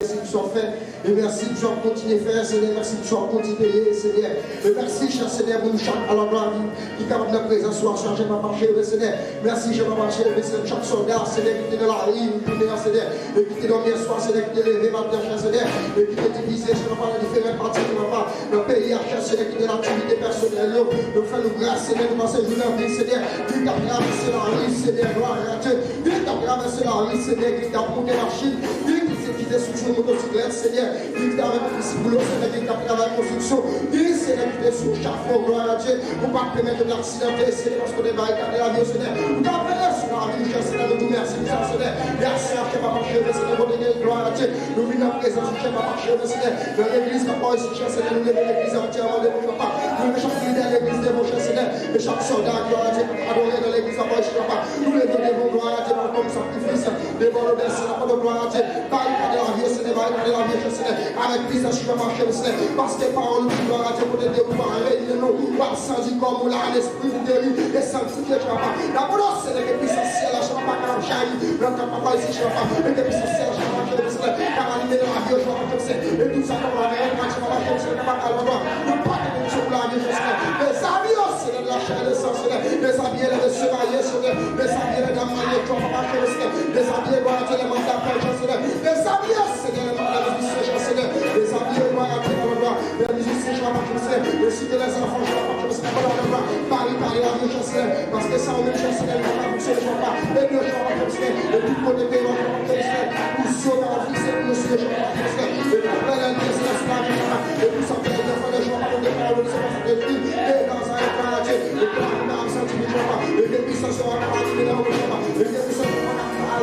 merci que tu sois fait. Et merci que tu sois continué à faire, Seigneur. Merci que tu sois continué à payer, Seigneur. Et merci, cher Seigneur, pour nous chaque à la gloire qui est capable de présence, soit chargé ma marché, Seigneur. Merci, je vais marcher, Seigneur, chaque soldat, Seigneur, qui est dans la rue, Seigneur, et qui est dans le soir, Seigneur, qui est levé, matin, cher Seigneur, et qui est divisé, Seigneur, par les différentes parties de ma part. Le pays, cher Seigneur, qui est dans l'activité personnelle, nous faisons grâce, Seigneur, nous passons journée en vie, Seigneur, qui t'a traversé la rue, Seigneur, gloire à Dieu, qui t'a traversé la rue, Seigneur, qui t'a monté la machine, qui t'a sur motocyclette, Seigneur, qui t'a avec le boulot, Seigneur, qui t'a travaillé construction, qui Seigneur, qui t'a sur chaque fois, gloire à Dieu, pour pas permettre de l'accidenter, Seigneur, parce qu'on est barricadé la vie, Seigneur, nous t'avons fait sur la vie, cher Seigneur, nous merci, Seigneur, merci à Dieu, papa, cher Seigneur, gloire à Dieu, nous venons en présence, cher papa, cher Seigneur, dans l'église, papa, ici, cher Seigneur, nous levons l'église entièrement de mon papa, nous mettons chaque leader de l'église de mon cher Seigneur, et chaque soldat, gloire à Dieu, adoré dans l'église, papa, cher papa, nous levons des bons, gloire à Dieu, comme sacrifice, des bons obéissants, papa, gloire à Dieu, barricade la vie, Seigneur, barricade la vie, cher Seigneur, avec visage, cher papa, cher Seigneur, parce que parole, gloire à Dieu, pour te pouvoir réunir nous, par sans y comme là, l'esprit de guérir, et sanctifier, cher papa, la parole, Seigneur, que puissance ciel, cher papa, car j'aille, notre papa ici, cher papa, et que puissance ciel, cher papa, cher Seigneur, car animer la vie, cher papa, et tout ça, comme la vie, cher papa, cher Seigneur, papa, car l'endroit, nous partons sur la vie, cher Seigneur, les amis, Seigneur, de la chair et le sang, Seigneur, les amis, les chevaliers, Seigneur, les amis, les dames, les cher papa, cher Seigneur, les amis, gloire à Dieu, les mandats, cher Seigneur, les amis, Seigneur, les mandats, les musiciens, cher Seigneur, les amis, gloire à Dieu, les musiciens, cher papa, cher Seigneur, le site des enfants, cher papa, cher Seigneur, Paris, la vie, cher Seigneur, parce que ça, on est cher Seigneur, on va fonctionner, cher papa, et bien, cher papa, cher Seigneur, et tout côté de cher papa, cher Seigneur, pour sauver la vie, c'est pour sauver, cher papa, cher Seigneur, et pour faire la vie, c'est la soirée, cher papa, et pour sortir les enfants, cher papa, de parole, de sa de vie, et dans un écran à Dieu, et pour la vie, dans sentiment, cher papa, et que puissance sera paralysée dans le cher papa, et que puissance sera paralysée,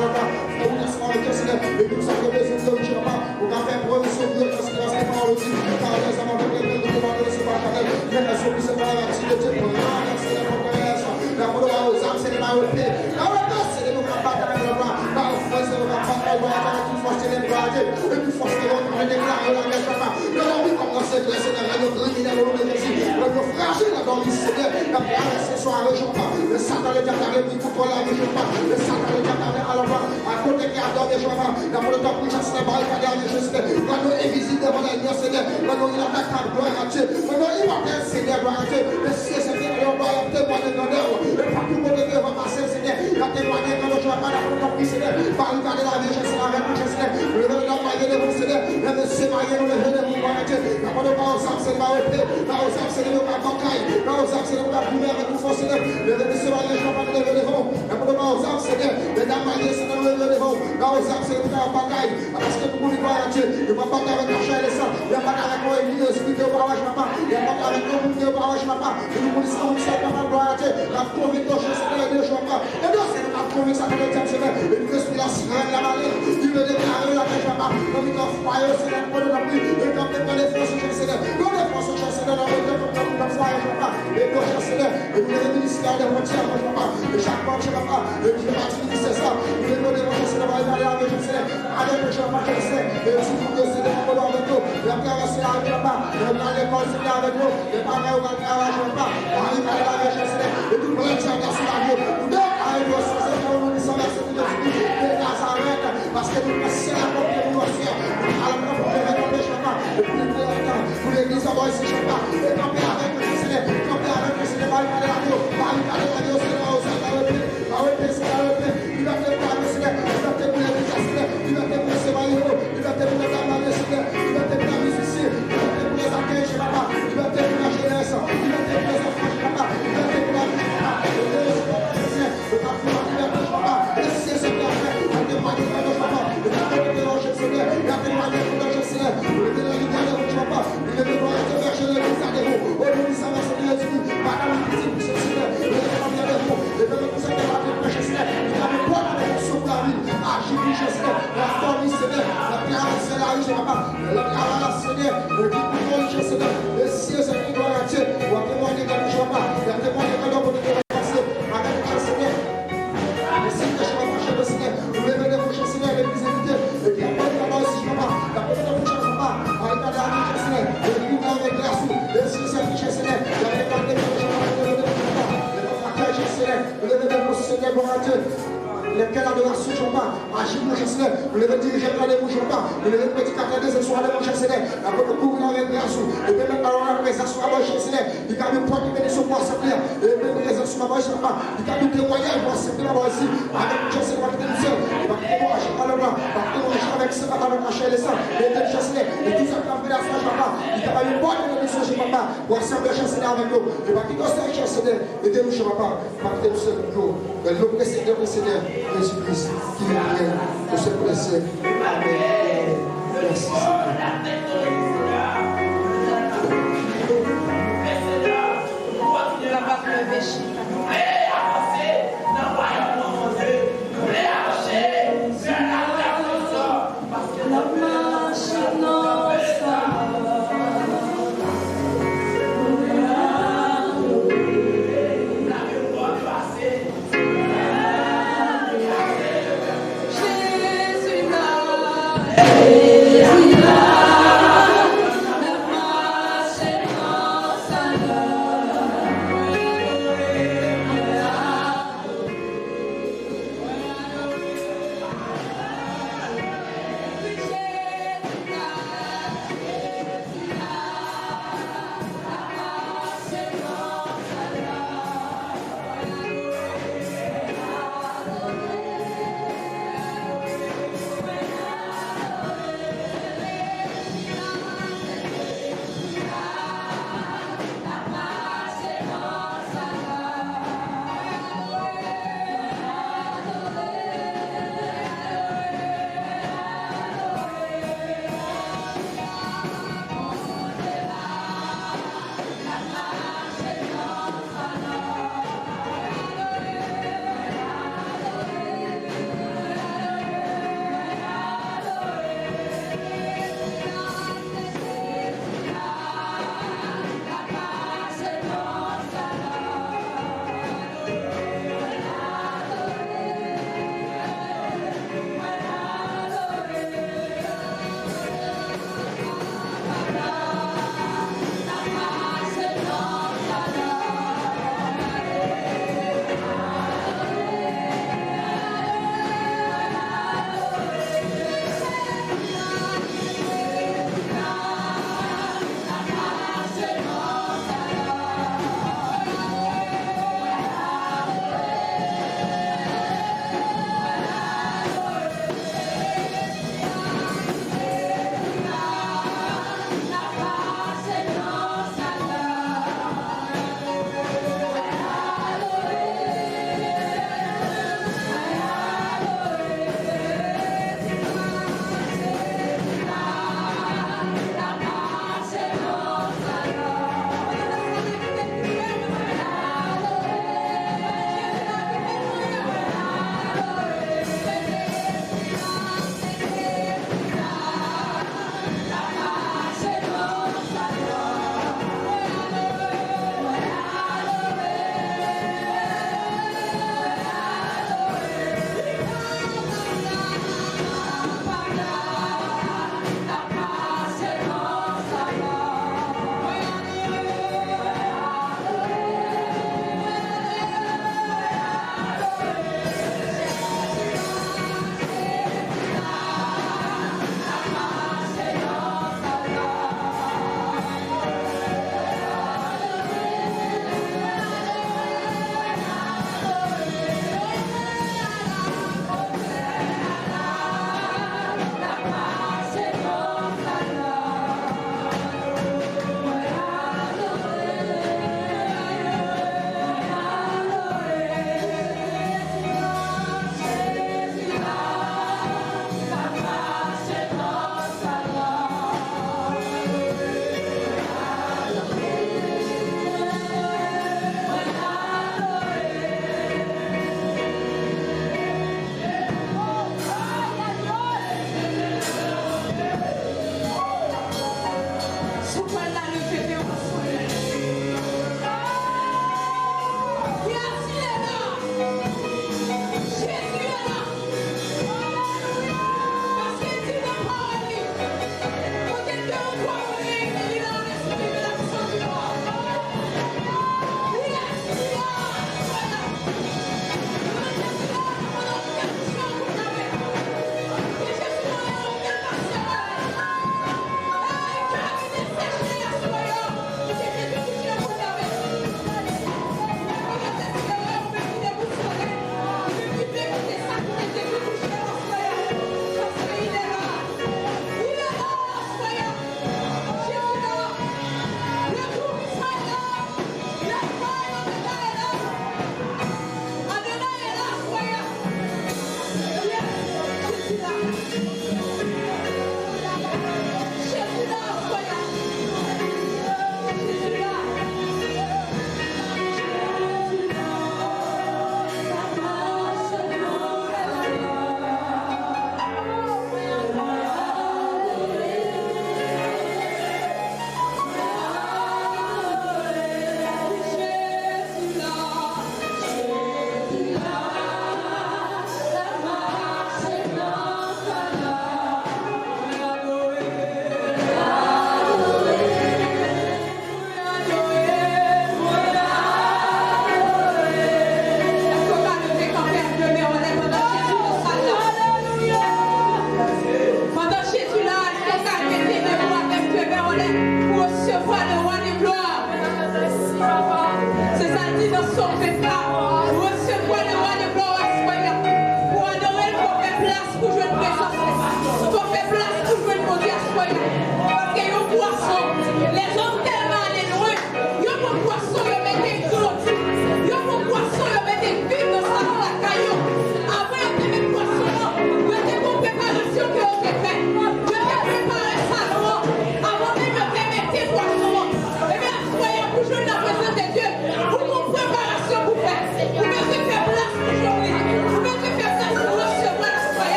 et pour la soirée, cher Seigneur, et pour ça que les autres, cher papa, pour qu'à faire preuve, sur Dieu, cher Seigneur, c'est pas le dit, car les amants de Dieu, de demander de se partager, mais la solution, c'est pas la merci de Dieu, pour la merci de Dieu, la parole aux âmes, c'est la paix, la paix, c'est le combat dans le bras, la force, c'est le combat dans le bras, la force, c'est le bras, et puis force, c'est le déclarer la guerre, papa, la vie commence à être Seigneur, la criminelle au nom de Jésus, la fragile dans le Seigneur, la parole, c'est soit le jour pas, le Satan le déclaré, puis contre la vie, je pas, le Satan le déclaré à l'envers, à côté qui adore les gens, la parole de pour chasser les balles, la dernière chose, quand nous est visible devant la lumière, Seigneur, quand nous il attaque à gloire à Dieu, quand nous il va faire Seigneur, gloire à Dieu, le ciel, c'est fait, on va témoigner dans l'heure, et partout où on va passer, Seigneur, la témoigner quand nous jouons pas la parole de Seigneur, par le cas de la vie, je sais la réponse, Seigneur, le lever de la maille de mon Seigneur, le monsieur maille, le lever de mon gloire à Dieu, la parole de aux âmes, c'est le maroté, la aux âmes, c'est le caille, la aux âmes, c'est le primaire avec tout force, Seigneur, le monsieur maille, je vais pas le lever devant, la parole de aux âmes, Seigneur, les dames maille, c'est le lever devant, la aux âmes, c'est le bataille, parce que pour gloire à Dieu, il va pas avec la chair et le sang, il va pas avec moi, il esprit de parole, je pas, il va pas avec nous, de parole, je pas, nous connaissons ça, gloire à Dieu, la conviction, Seigneur, de joie, et donc, c'est la conviction de Dieu, Seigneur, et nous esprit la sirène, la maladie, il veut déclarer la paix, comme il a foyer, Seigneur, pour le remplir, et comme les forces, Seigneur, nous les forces, Seigneur, dans le temps, comme la foyer, et donc, Seigneur, et nous les ministères de mon Dieu, et chaque fois, je pas, et je vais dire, c'est ça, nous les donnons, Seigneur, va aller avec le Seigneur, avec le Seigneur, et aussi pour que Seigneur, pour avec nous, et après, Seigneur, avec papa, et dans l'école, Seigneur, avec nous, et par là, on va travailler, papa, arrive avec le Seigneur, et tout le monde, Seigneur, dans la vie, nous avec le Seigneur, nous sommes merci pour Dieu, et Nazareth, parce que nous passons la porte de nous, Seigneur, alors pour les chemins, et pour l'église, avant ici, je pas, et camper avec le Seigneur, camper avec le Seigneur, barricader la vie, Seigneur, au Seigneur, il va te voir, Seigneur, il va te voir, Seigneur, il va te voir, Seigneur, il va te voir, Seigneur, il va te voir, musicien, il va te voir, les accueils, je pas, il va te voir, la jeunesse, il va te voir, les enfants, je pas, il va te voir, Quelle adoration, je pas. Agir, mon cher Seigneur. Nous devons diriger dans les bouches, pas. Nous devons prédicateur des soirs, mon cher Seigneur. La bonne cour, dans les grâces. Et puis maintenant, la présence, mon cher Seigneur. Il y a une porte de bénédiction pour s'appeler. Et puis la présence, mon cher Seigneur. Il y a un témoignage pour s'appeler là-bas ici. Avec mon cher Seigneur, avec tes sœurs. Et par témoignage, alors là, par témoignage avec ce papa, avec ma chair et sang. Et tes cher Seigneur. Et tout ça qui a fait la frage, papa. Il y a une porte de bénédiction, chez papa. Pour s'appeler, cher Seigneur, avec nous. Et par qui conseille, cher Seigneur. Et de nous, cher papa. Par tes sœurs, nous. Le précédent, le Seigneur, Jésus-Christ, qui nous prie de se placer. Amen. Merci, Jésus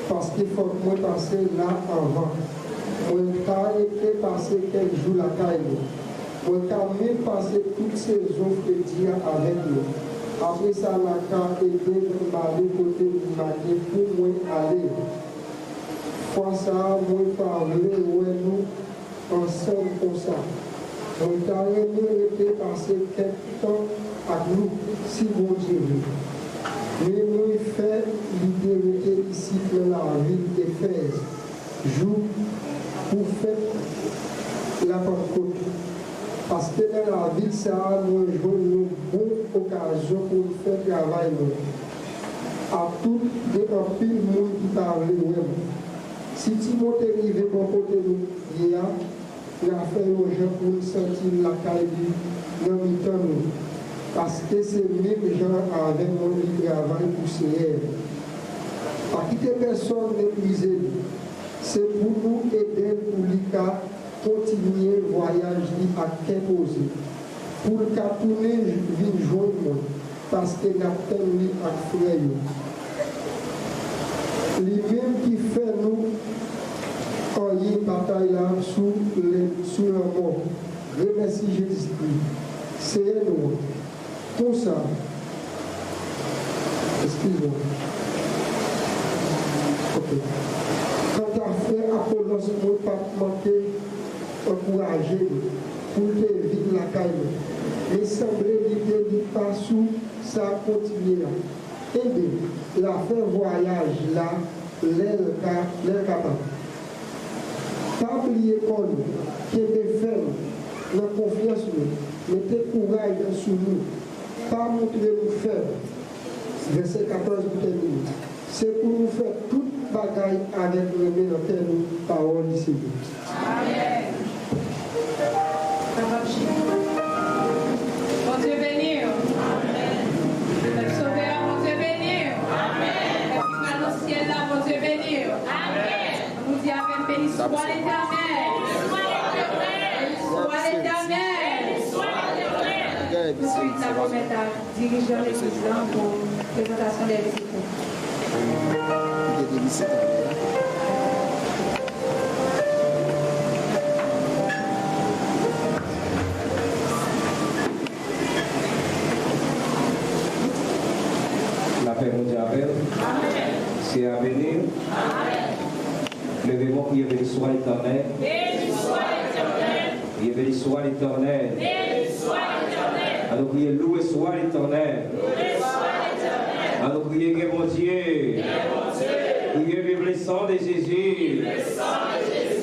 Parce qu'il faut que moi passer là avant. Moi, j'ai été passé quelques jours la caille. Moi, j'ai même passé toutes ces offres de dire avec nous. Après ça, la caille était de m'aller côté du matin pour moi aller. Fois ça, moi, parler, ouais, nous, ensemble comme ça. Donc, j'ai même été passé quelques temps avec nous, si bon Dieu veut. Mais nous fait l'idée ici dans la ville d'Éphèse, jour pour faire la Pentecôte. Parce que dans la ville, ça nous jouons une bonne occasion pour faire travail. À tout des pile monde qui parle même. Si Timothée arrive pour côté nous, il a fait aux gens pour nous sentir la caille dans le temps. Parce que c'est même gens avec mon travail pour Seigneur. Pas quitter personne épuisé. C'est pour nous aider pour lui continuer le voyage à qu'imposer. Pour le tourner, vite joindre parce que n'a pas lui à frère. Lui-même qui fait nous bataille là sous leur mort. Remercie Jésus-Christ. C'est nous. Tout ça. Excuse-moi. Ok. Quand ta frère Apollos ne pas manquer, encourager pour te vivre la caille. Mais semblait l'idée pas sous ça continuer là. Et bien, la fin voyage là, l'air capable. Pas oublier Paul, qui était ferme, dans confiance nous, mettez courage sous nous, pas montrer nous faire. Verset 14 pour terminer. C'est pour nous faire toute bagaille avec le remède dans terre nous, parole ici. Amen. Bon Dieu béni. Amen. Le Sauveur, bon Dieu béni. Amen. Le dans le ciel là, bon Dieu béni. Amen. Nous y avons béni soit l'Éternel. Soit l'Éternel. Ensuite, la remettre à dirigeant l'église pour présentation des visiteurs. La paix mondiale, c'est à venir. Levez-moi, priez, béni soit l'Éternel. Béni soit l'Éternel. Priez, béni soit l'Éternel. Béni soit l'Éternel. Alors priez, loué soit l'Éternel. Loué soit l'Éternel. Alors priez, que mon Dieu. Priez, vive le sang de Jésus.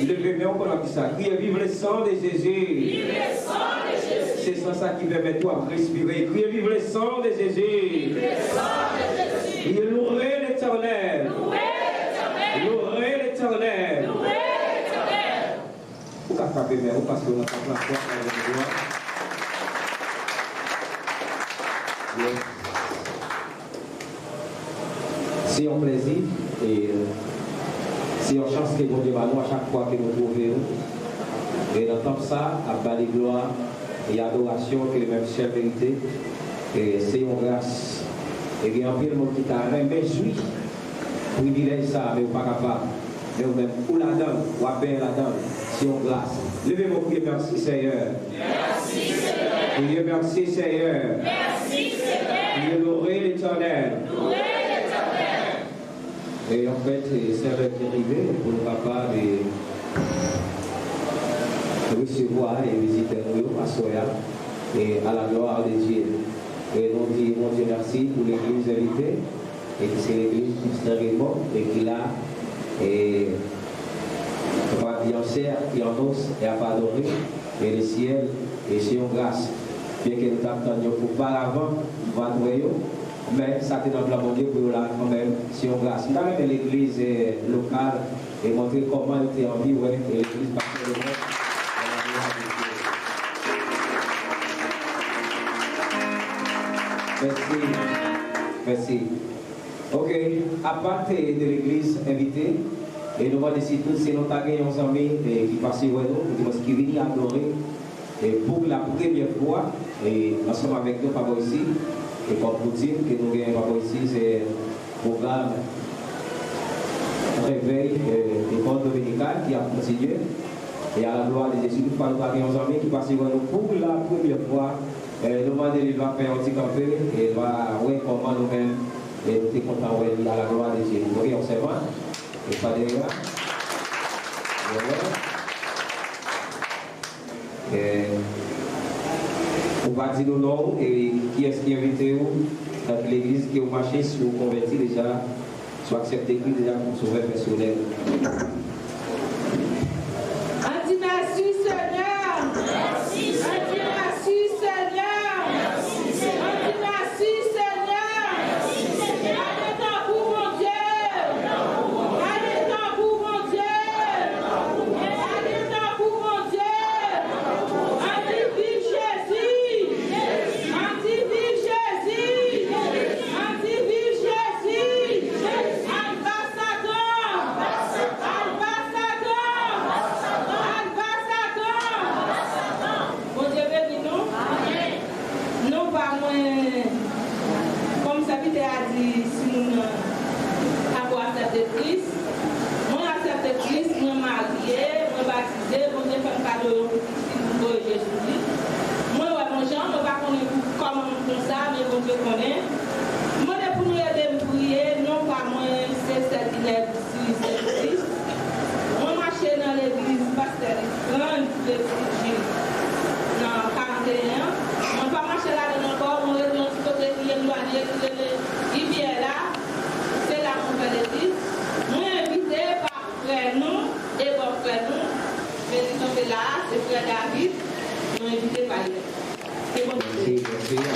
Levez-moi encore la ça. Priez, vive le sang de Jésus. Vive le sang de Jésus. C'est ça qui permet toi de respirer. Priez, vive le sang de Jésus. Vive le sang de Jésus. Priez, loué l'Éternel. Loué l'Éternel. Loué l'Éternel. Loué l'Éternel. Vous pouvez frapper, mais parce qu'on a pas la foi dans le droit. C'est un plaisir et c'est une chance que vous Dieu va nous à chaque fois que nous trouvons. Et dans tout ça, à bas de gloire et adoration que le même chef vérité. Et c'est une grâce. Et il y a un peu de monde qui t'a même joui. Privilège ça, mais pas capable. Mais vous-même, ou la donne, ou à peine la donne. C'est une grâce. Levez-moi, priez, merci Seigneur. Merci Seigneur. Priez, merci Seigneur. Merci Seigneur. Priez, louer l'Éternel. Loué l'Éternel. Et en fait, c'est l'heure qui est arrivée pour le papa de recevoir et visiter nous à Soya et à la gloire de Dieu. Et nous disons, mon Dieu, merci pour l'église invitée et que c'est l'église qui se réunit et qui l'a et qui en sert, qui en os et à pardonner et le ciel et c'est une grâce. Bien que nous t'attendions pour auparavant, mais ça te donne la bonne Dieu pour là quand même, c'est une grâce. Nous avons l'église locale et montrer comment elle était en vie, et l'église partout le monde. Merci. Merci. Ok, à part de l'église invitée, et nous allons décider tous, c'est nos amis qui passent chez nous, qui viennent adorer. Et pour la première fois, et ensemble avec nous, papa ici, et comme routine que nous avons papa ici, c'est le programme réveil école dominicale qui a continué. Et à la gloire de Jésus, nous avons nos amis qui passent chez nous pour la première fois. Nous demandons qu'il va faire un petit campé et il va voir comment nous-mêmes, et nous sommes contents à la gloire de Jésus. Ok, on s'est va. Et pas derrière. On va dire nos noms et qui est-ce qui est invité dans l'église qui est au marché, si vous convertissez déjà, soit accepté Christ déjà pour sauver personnel. Dis merci Seigneur. Merci Dis Seigneur. merci Seigneur. Merci Seigneur. Dis merci Seigneur. Merci Seigneur. Allez dans pour mon Dieu. Allez dans pour mon Dieu. Allez dans pour mon Dieu. Allez vive Jésus. Allez vive Jésus. Allez vive Jésus. Ambassadeur. le petit dans 41. On va marcher là encore, on retourne du côté qui est éloigné, qui est rivière là. C'est là qu'on fait l'église. Nous invité par frère nous et bon frère nous. Mais ils sont là, c'est frère David. Nous invité par lui. C'est bon. Merci, merci.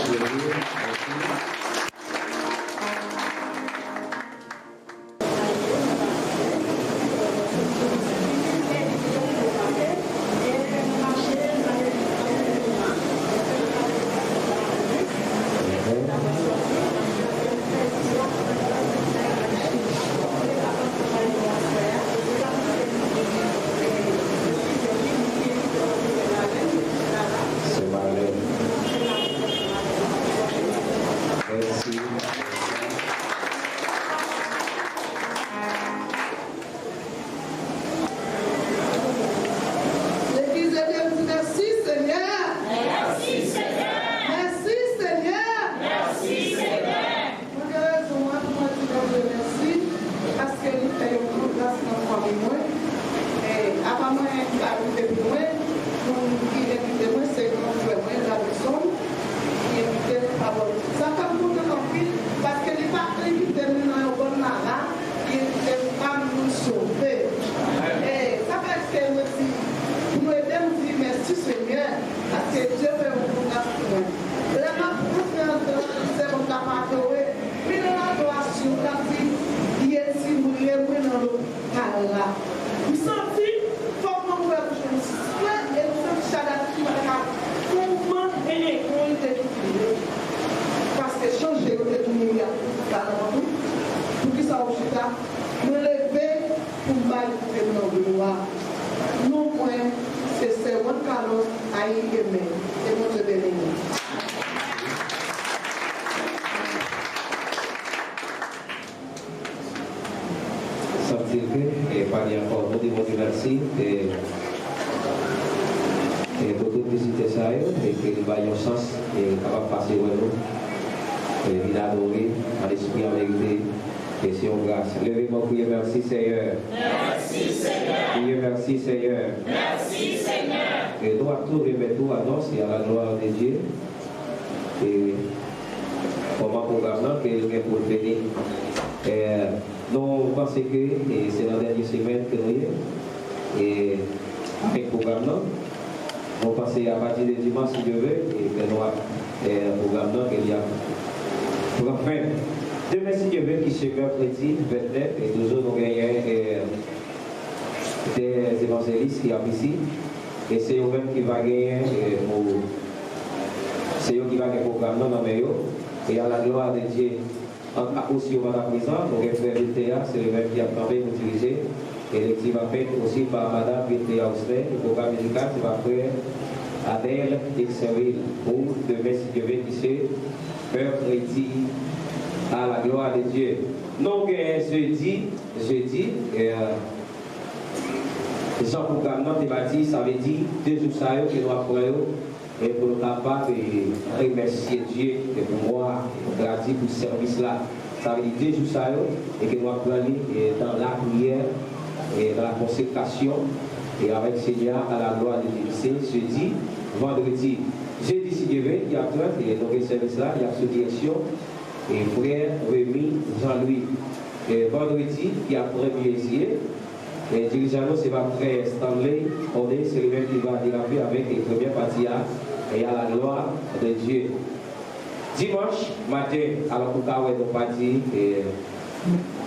Et par encore nous devons dire merci et beaucoup de visiter ça et qu'il va y avoir chance et capable de passer au nous et il adorer à l'esprit en vérité et si on grâce. Levez-moi prier merci Seigneur. Merci Seigneur. Priez merci Seigneur. Merci Seigneur. Et nous à tout remettre tout à nous et à la gloire de Dieu. Et comment programme que nous pour venir. Nous pensons que c'est la dernière semaine que nous sommes et avec le programme, nous pensons à partir de dimanche si Dieu veut et que nous avons un programme qu'il y a pour enfin. Demain si Dieu veut qui c'est mercredi 29 et toujours nous gagnons des évangélistes qui sont ici et c'est eux-mêmes qui vont gagner c'est eux qui vont gagner le programme dans le et à la gloire de Dieu. Aussi au Madame Président, donc frère VTA, c'est le même qui a permis d'utiliser. Et l'équipe va fait aussi par Madame VTA Austin, le programme médical, c'est va faire Adèle Exerville pour demain, si Dieu veut, qui c'est mercredi à la gloire de Dieu. Donc, jeudi, Jean programme thématique, ça veut dire 2 jours ça que nous apprenons. Et pour nous capable de remercier Dieu et pour moi, grâce pour ce service-là. Ça veut dire 2 jours ça et que nous apprenons dans la prière et dans la consécration et avec le Seigneur à la gloire de Dieu. C'est jeudi, vendredi. Jeudi, si Dieu veut, il y a 30 et dans ce service-là, il y a sous direction et frère Rémi Jean-Louis. Et vendredi, il y a 1er juillet. Et dirigeant, c'est ma frère Stanley Odé, c'est le même qui va déraper avec les premières parties et à la gloire de Dieu. Dimanche matin, alors pour qu'on ait pas dit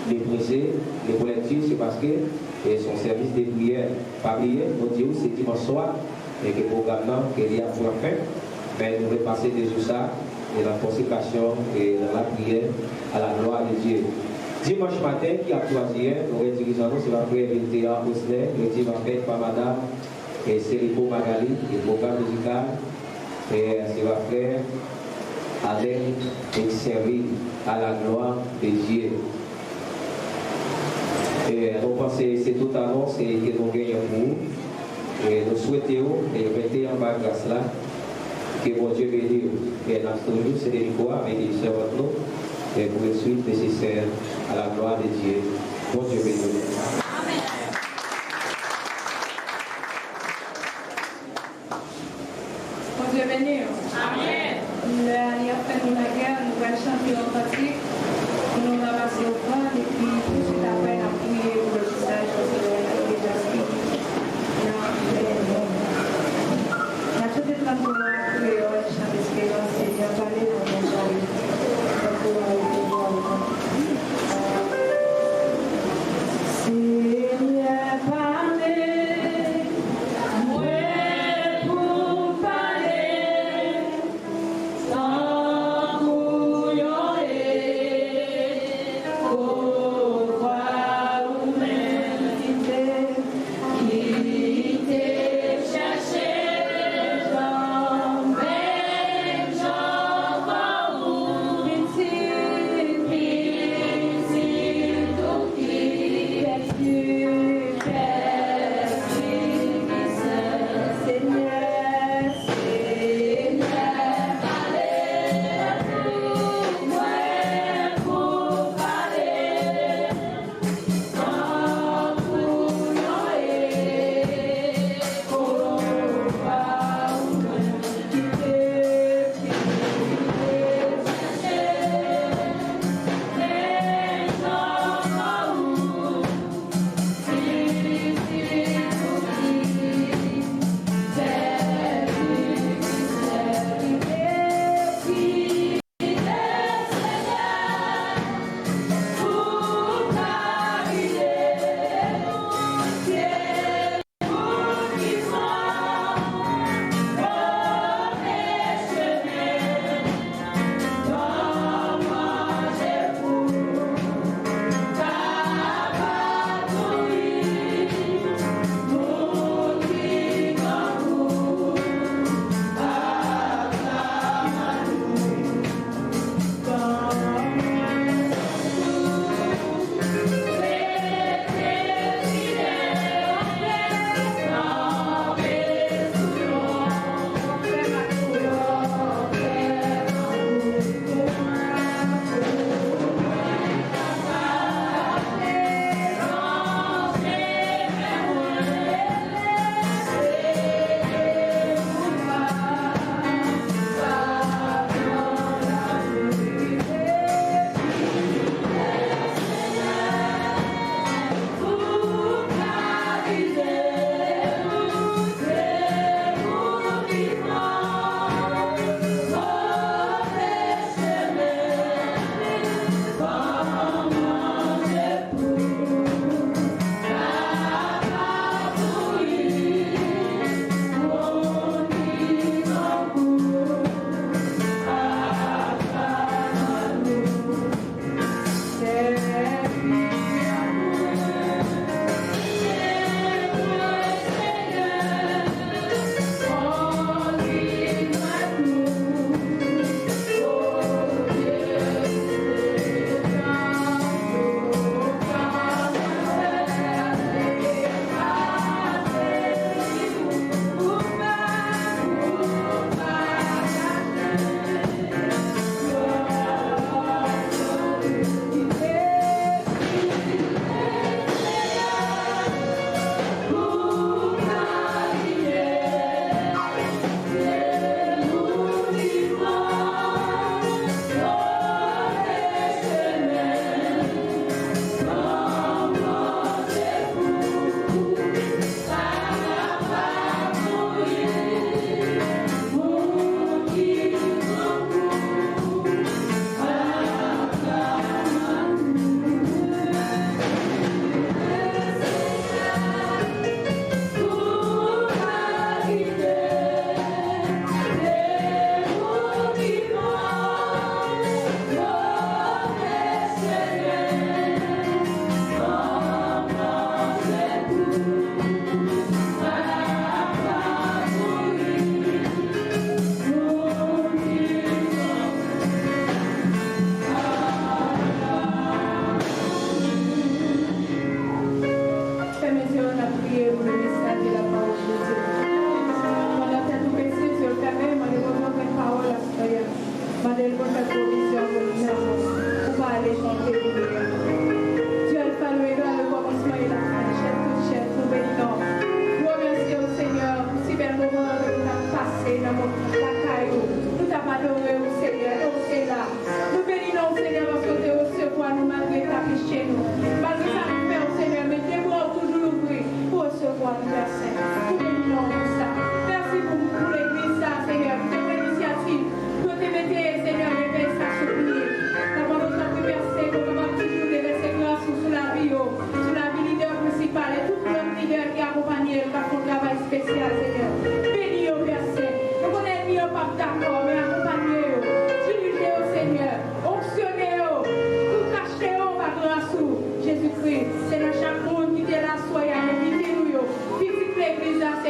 les brisés, les collectifs, c'est parce que son service de prière, pas prière, nous disons c'est dimanche soir, et que le programme qu'il y a pour la fin, mais nous allons passer des jours ça, et la consécration et la prière à la gloire de Dieu. Dimanche matin, qui a choisi, nous dirigeons, c'est la prière VTA Osner, le dimanche matin par Madame et Célipo Magali, le programme musical, et c'est la frère Alain Exerville à la gloire de Dieu. Et nous pensons que c'est tout annonce que nous gagnons pour vous. Et nous souhaitons, et mettez en bas grâce là, que mon Dieu bénisse. Et nous c'est des quoi avec les sœurs nous. Et pour le suite nécessaire à la gloire de Dieu. Bon Dieu bénisse. bénir. Amen. Il a fait nous la guerre, nous allons chanter en pratique, nous ramasser au point et puis tout de suite après, on a prié pour le visage de l'esprit. On a tout été là pour moi, créole, chant d'espérance, et bien parler dans mon jardin. Seigneur, parlez, ouais, pour parler, sans couillonner, oh,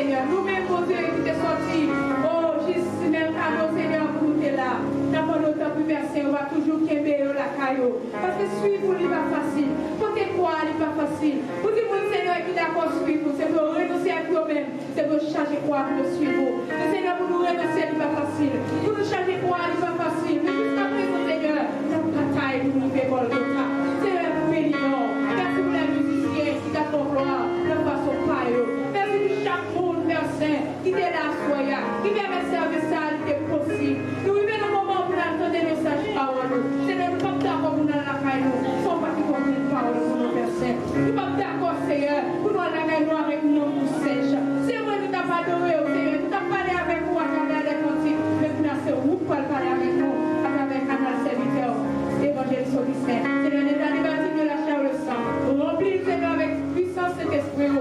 Seigneur. Nous-mêmes, mon Dieu, qui t'es sorti. Oh, juste même cadeau, Seigneur, pour nous t'es là. Dans mon autant plus versé, on va toujours québer la caillou. Parce que suivre, il n'est pas facile. Côté quoi, il n'est pas facile. Vous dites, mon Seigneur, qui est d'accord suivre, c'est pour renoncer à nous-mêmes. C'est pour changer quoi pour nous suivre. Le Seigneur, pour nous renoncer, il n'est pas facile. Pour nous changer quoi, il n'est pas facile. Mais jusqu'à présent, Seigneur, la bataille pour nous faire Golgotha. Seigneur, pour bénir. Merci pour les musiciens qui t'a fait gloire de façon paille. Merci pour chaque monde, Père Saint, qui t'est là, soya, qui permet de servir ça, qui est possible. Nous vivons un moment pour entendre des messages parole. Seigneur, nous ne sommes pas d'accord pour nous dans la caille, sans pas qui comprennent parole pour nous, Père Saint. Nous ne sommes pas d'accord, Seigneur, pour nous dans la caille avec nous, nous sèches. C'est vrai, nous t'avons pas adoré, Seigneur, nous t'avons parlé avec vous à travers les cantiques, mais nous n'avons vous pour parler avec nous à travers le canal serviteur, évangéliste Augustin. Seigneur, nous avons bâti de la chair le sang. Remplis, Seigneur, avec puissance cet esprit.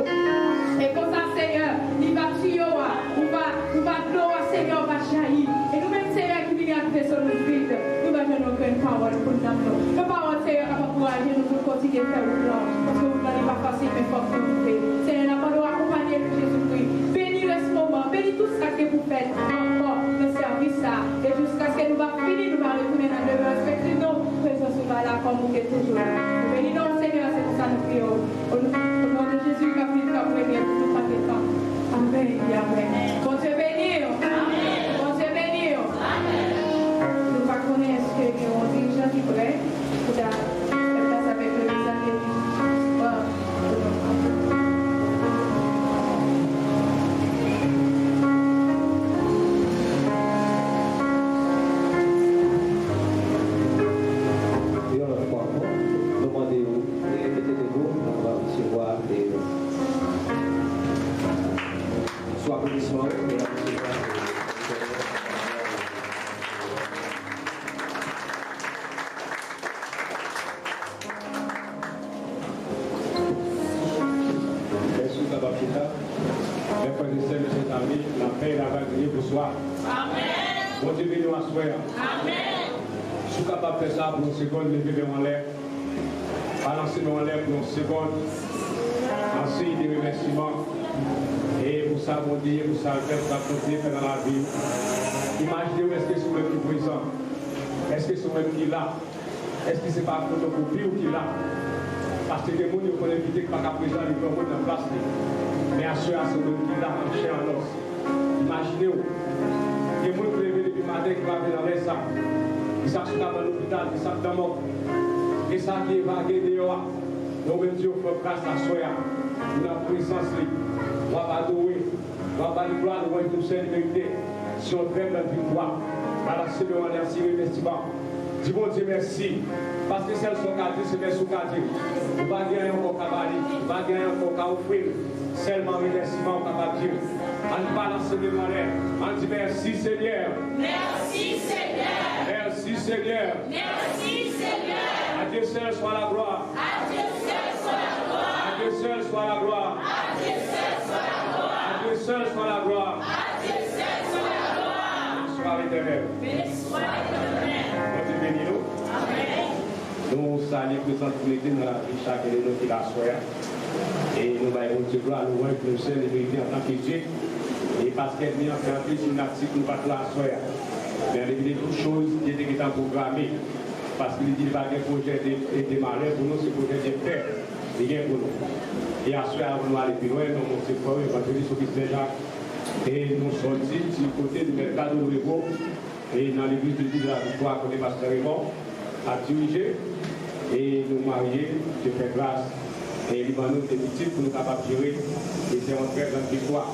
Et comme ça, Seigneur, il va tuer, on va gloire, Seigneur, va jaillir. Et nous-mêmes, Seigneur, qui vient à sur le vide, nous va donner aucune parole pour nous. Nos paroles, Seigneur, va encourager nous pour continuer à faire le plan. Parce que vous n'allez pas passer, mais force que vous faites. Seigneur, la parole accompagner de Jésus-Christ. Bénis ce moment, bénis tout ce que vous faites encore le service ça. Et jusqu'à ce que nous va finir, nous va retourner dans le respecter nos présence va là comme vous êtes toujours. Bénis nous, Seigneur, c'est pour ça nous prions. Au nom de Jésus, qui a pris la première pour nous faire temps. Amen et amen. Bon Dieu béni. Amen. Bon Dieu béni. Amen. Nous ne connaissons pas que on dirigeant qui prêt pour faire place avec le visage. Bon Dieu, bénis-nous à soi. Amen. Si vous êtes capable de faire ça pour une seconde, levez-le en l'air. Balancez-le en l'air pour une seconde. En signe de remerciement. Et pour ça, mon Dieu, pour ça, faire ça, faire dans la vie. Imaginez-vous, est-ce que c'est vous-même qui est présent? Est-ce que c'est vous-même qui est là? Est-ce que ce n'est pas une photocopie ou qui est là? Parce que les gens qui ont invité qui ne sont pas présents, ils peuvent dans place. Mais à ceux c'est vous-même qui est là, en chair en os. Imaginez-vous. Les gens qui lèvent depuis le matin qui vont dans les sacs, qui savent dans l'hôpital, qui savent dans le monde, et ça qui est vagué dehors. Nous même Dieu fait grâce à soi, nous avons présence, nous avons adoré, nous avons la gloire, nous avons une seule vérité. Si on traite la victoire, balancez-le en l'air, si remerciement. Dis bon Dieu merci, parce que celles sont gardées, c'est mes sous-gardées. Nous ne pouvons pas gagner encore cabaret, nous ne pouvons pas gagner encore qu'à offrir, seulement remerciement capable de Dieu. On balance le malheur. On dit merci Seigneur. Merci Seigneur. Merci Seigneur. Merci Seigneur. À Dieu seul soit la gloire. À Dieu seul soit la gloire. À Dieu seul soit la gloire. À Dieu seul soit la gloire. À Dieu seul soit la gloire. À Dieu seul soit la gloire. Sois l'éternel. Béni soit l'éternel. Dieu bénis nous. Amen. Nous saluons présent pour l'été dans la vie chaque de nous qui la soya. Et nous allons Dieu gloire, nous voyons que nous sommes les vérités en tant que Dieu. Et parce qu'elle vient faire un peu sur l'article, nous pas la soya. Mais il y a toutes choses qui étaient programmées. Parce qu'il dit qu'il va y avoir un projet de démarrer pour nous, c'est projet de faire. Il y a pour nous. Et à ce moment, nous allons plus loin, nous sommes séparés, évangéliste Augustin Jacques. Et nous sommes sortis du côté du mercado de Rego. Et dans l'église de l'île de la Victoire, qu'on est pasteur Raymond, à diriger. Et nous marier, Dieu fait grâce. Et il va nous des petits pour nous capables de gérer. Et c'est en très grande victoire.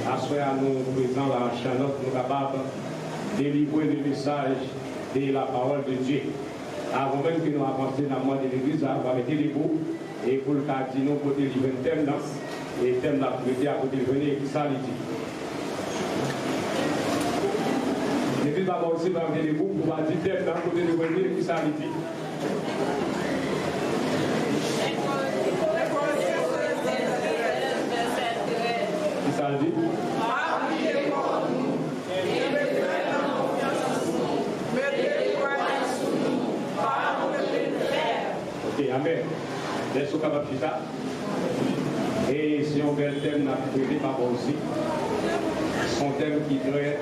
À ce moment, nous présents la Charlotte, nous capables de délivrer le message de la parole de Dieu. Avant même que nous avancions dans le monde de l'église, on va mettre les bouts. Et pour le cas, nous côté du thème, et le thème là, pour à côté de venir, ça le dit. L'église va aussi mettre les bouts pour dire thème là, côté de venir, qui ça le dit. Qui ça le dit? Ok, amen. Laisse-nous capables de ça. Et c'est c'est un bel thème qu'on a traité par aussi. Son thème qui est très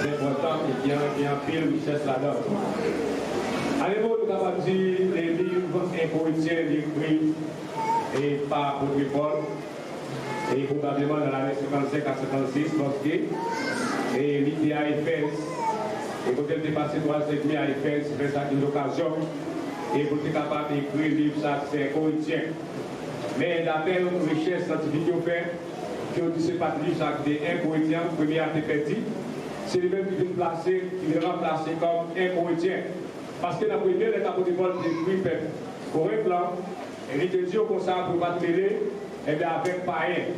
important et qui a un pile richesse là-dedans. Allez-vous nous avons dit les livres incorinthiens écrits et par l'apôtre Paul, et probablement dans l'année 55 à 56, lorsque il était à Éphèse, et quand il était passé 3 ans et demi à Éphèse, il fait ça une occasion, et vous êtes capable d'écrire le livre, ça c'est corinthien. Mais d'après une recherche scientifique qu'on fait, qui ont dit ce pas livre, ça c'est un corinthien, premier a été perdu, c'est le même qui vient placer, qui vient remplacer comme un corinthien. Parce que la première, les apôtres de Paul écrit peuple correct là, et il te dit comme ça pour pas te mêler, et bien avec païen.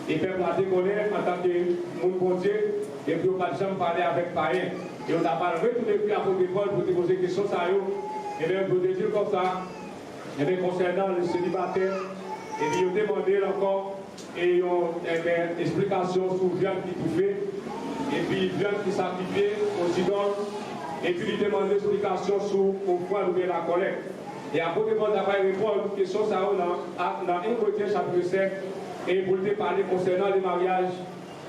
Et peuple a déconné en tant que monde bon Dieu, et puis on n'a pas jamais parlé avec païen. Et on n'a pas retourné puis l'apôtre de Paul pour te poser des questions, ça et bien pour te dire comme ça, et bien concernant le célibataire, et puis on demandé encore, et une explication sur viande qui tout fait, et puis viande qui sacrifiait aux idoles. Et puis il demande l'explication sur pourquoi nous la collecte. Et après, il va répondre aux questions ça dans 1 Corinthiens chapitre 7, et pour te parler concernant les mariages,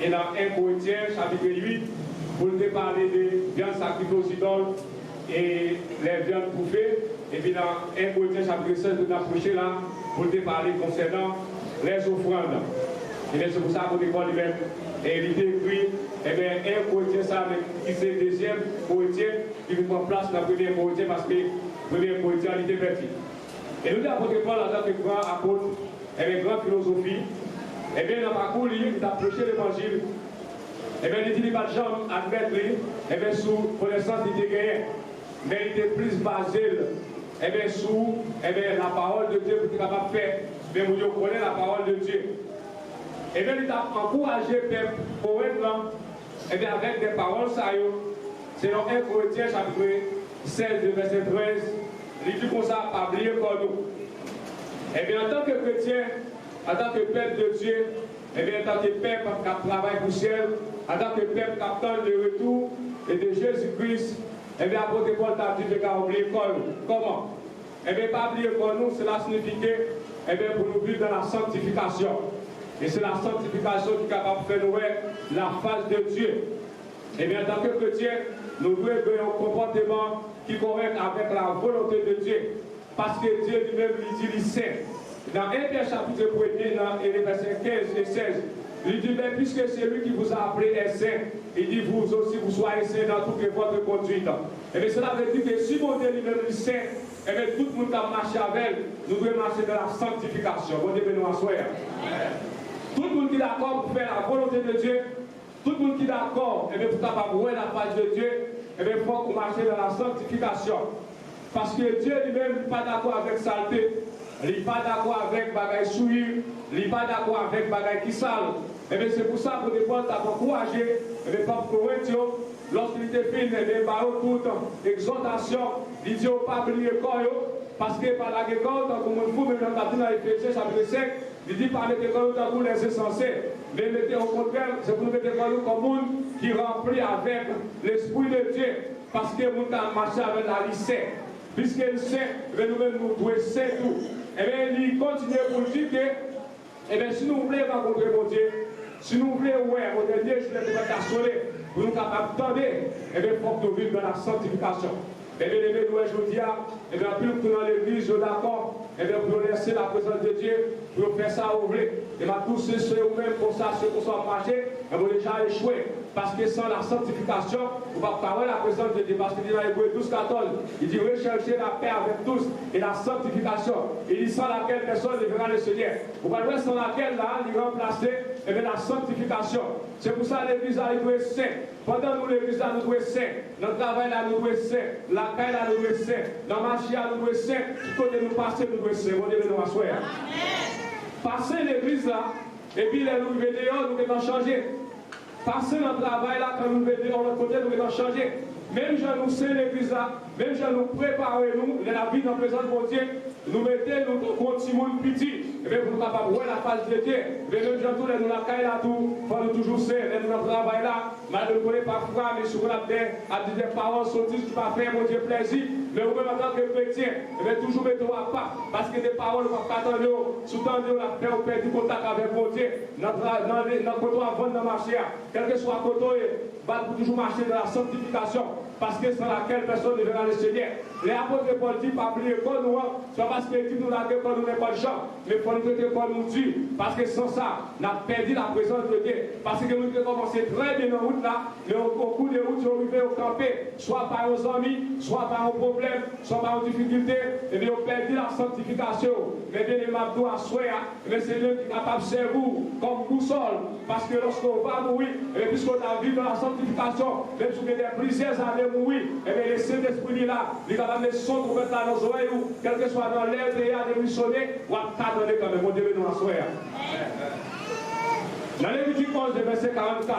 et dans 1 Corinthiens chapitre 8, pour te parler des viandes sacrifiées aux idoles et les viandes bouffées. Et puis dans 1 Corinthiens chapitre 16, nous approcher là, pour te parler concernant les offrandes. Et bien c'est pour ça qu'on décolle lui-même. Et il était écrit, eh bien, 1 Corinthien, ça, qui c'est le deuxième Corinthien, qui nous prend place dans le premier Corinthien, parce que le premier Corinthien, il était petit. Et nous, l'apôtre Paul, en tant que grand apôtre, eh bien, grande philosophie, eh bien, dans le parcours, il a prêché l'évangile. Eh bien, il dit, il n'a pas de gens à admettre, eh bien, sous connaissance, il était gagné. Mais il était plus basé, eh bien, sous, eh bien, la parole de Dieu, pour être capable de faire. Mais vous connaissez la parole de Dieu. Et bien, il a encouragé le poète là, et bien avec des paroles, ça y est, c'est dans 1 Corinthiens chapitre 16, verset 13, il dit comme ça, pas oublier pour nous. Et bien, en tant que chrétien, en tant que peuple de Dieu, et bien, en tant que peuple qui travaille pour le ciel, en tant que peuple qui attend le retour et de Jésus-Christ, et bien, apôtre Paul t'a dit de ne pas oublier pour nous. Comment? Et bien, pas oublier pour nous, cela signifie que, et bien, pour nous vivre dans la sanctification. Et c'est la sanctification qui est capable de faire nous la face de Dieu. Et bien, en tant que chrétien, nous devons avoir un comportement qui est correct avec la volonté de Dieu. Parce que Dieu lui-même, il dit, il sait. Dans 1 Pierre chapitre 1er, dans les versets 15 et 16, il dit, mais puisque c'est lui qui vous a appelé est saint, il dit, vous aussi, vous soyez saints dans toute votre conduite. Et bien, cela veut dire que si mon Dieu lui-même est saint, et bien, tout le monde qui a marché avec, nous devons marcher dans la sanctification. Bon Dieu, nous en soyons. Tout le monde qui est d'accord pour faire la volonté de Dieu, tout le monde qui est d'accord pour capable voir la face de Dieu, il faut qu'on marche dans la sanctification. Parce que Dieu lui-même n'est pas d'accord avec saleté, il n'est pas d'accord avec bagaille souillure, il n'est pas d'accord avec bagaille qui sale. Et bien c'est pour ça que des fois, tu as encouragé, par Corinthiens, lorsqu'il était fait, il y a toute exhortation, il dit pas oublier le corps, parce que par la récolte, comme on trouve dans Éphésiens chapitre 5, il dit par les écoles dans les insensés, mais mettez au contraire, c'est pour nous mettre comme monde qui remplit avec l'Esprit de Dieu, parce que nous avons marché avec la lycée. Puisqu'il sait, nous-mêmes nous devons c'est tout. Et bien il continue pour dire que, et bien si nous voulons rencontrer mon Dieu, si nous voulons, ouais, au dernier, je vais pas sonner, pour nous capables d'attendre, et bien il faut que nous vivions dans la sanctification. Et bien, les nous aujourd'hui, et bien, plus que dans l'église, je d'accord, et bien, pour laisser la présence de Dieu, pour faire ça ouvrir. Et bien, tous ceux eux-mêmes, pour ça, ceux qui sont marchés, ils vont déjà échouer. Parce que sans la sanctification, on va parler la présence de Dieu. Parce qu'il dit dans Hébreux 12, 14, il dit rechercher la paix avec tous et la sanctification. Il dit sans laquelle personne ne verra le Seigneur. On va voir sans laquelle là, il remplacer et bien, la sanctification. C'est pour ça que l'église a été sainte. Pendant nous, l'église a nous saint. Dans le travail, là, nous saint. La caille, là, nous saint. Dans le marché, là, nous saint. Tout côté nous passer, nous saint. Bon Dieu, nous assoir. Passer l'église là, et puis les nous dehors, nous devons changer. Passer dans le travail là, quand nous venons de l'autre côté, nous devons changer. Même si nous sommes l'église là, même si nous préparons nous, la vie dans la présence de Dieu, nous mettons nous continuons petit. Et bien pour nous capables de voir la face de Dieu. Mais même si nous sommes la caille là tout, il faut toujours faire. Nous dans le travail là, malgré nous parfois, mais sur la terre, à dire des paroles sorties qui va faire mon Dieu plaisir. Mais vous-même en tant que chrétien, toujours mettez à part. Parce que des paroles, vous attendez, sous-tendez, la paix, vous perdez contact avec mon Dieu. Notre côté avant de marcher, quel que soit le côté, vous toujours marcher dans la sanctification. Parce que sans laquelle personne ne verra le Seigneur. Les apôtres Paul dit, pas oublier l'école, soit parce que dit nous n'avons pas nous n'est pas de gens, mais pour nous traiter comme nous dit. Parce que sans ça, on a perdu la présence de Dieu. Parce que nous avons commencé très bien en route là, mais au cours de route, nous arrivons au camper, soit par nos amis, soit par nos problèmes, soit par nos difficultés, et bien on perdu la sanctification. Mais bien les Mabdou à souhait, mais c'est lui qui est capable de servir comme boussole. Parce que lorsqu'on va mourir, et puisqu'on a vécu dans la sanctification, même si on a des plusieurs années mourir, et bien le Saint-Esprit là, il va mettre son pour mettre dans nos oreilles, ou quel que soit dans l'air, il y a des missionnaires, ou à t'attendre quand même, on devait nous asseoir. Dans Lévitique 11, verset 44,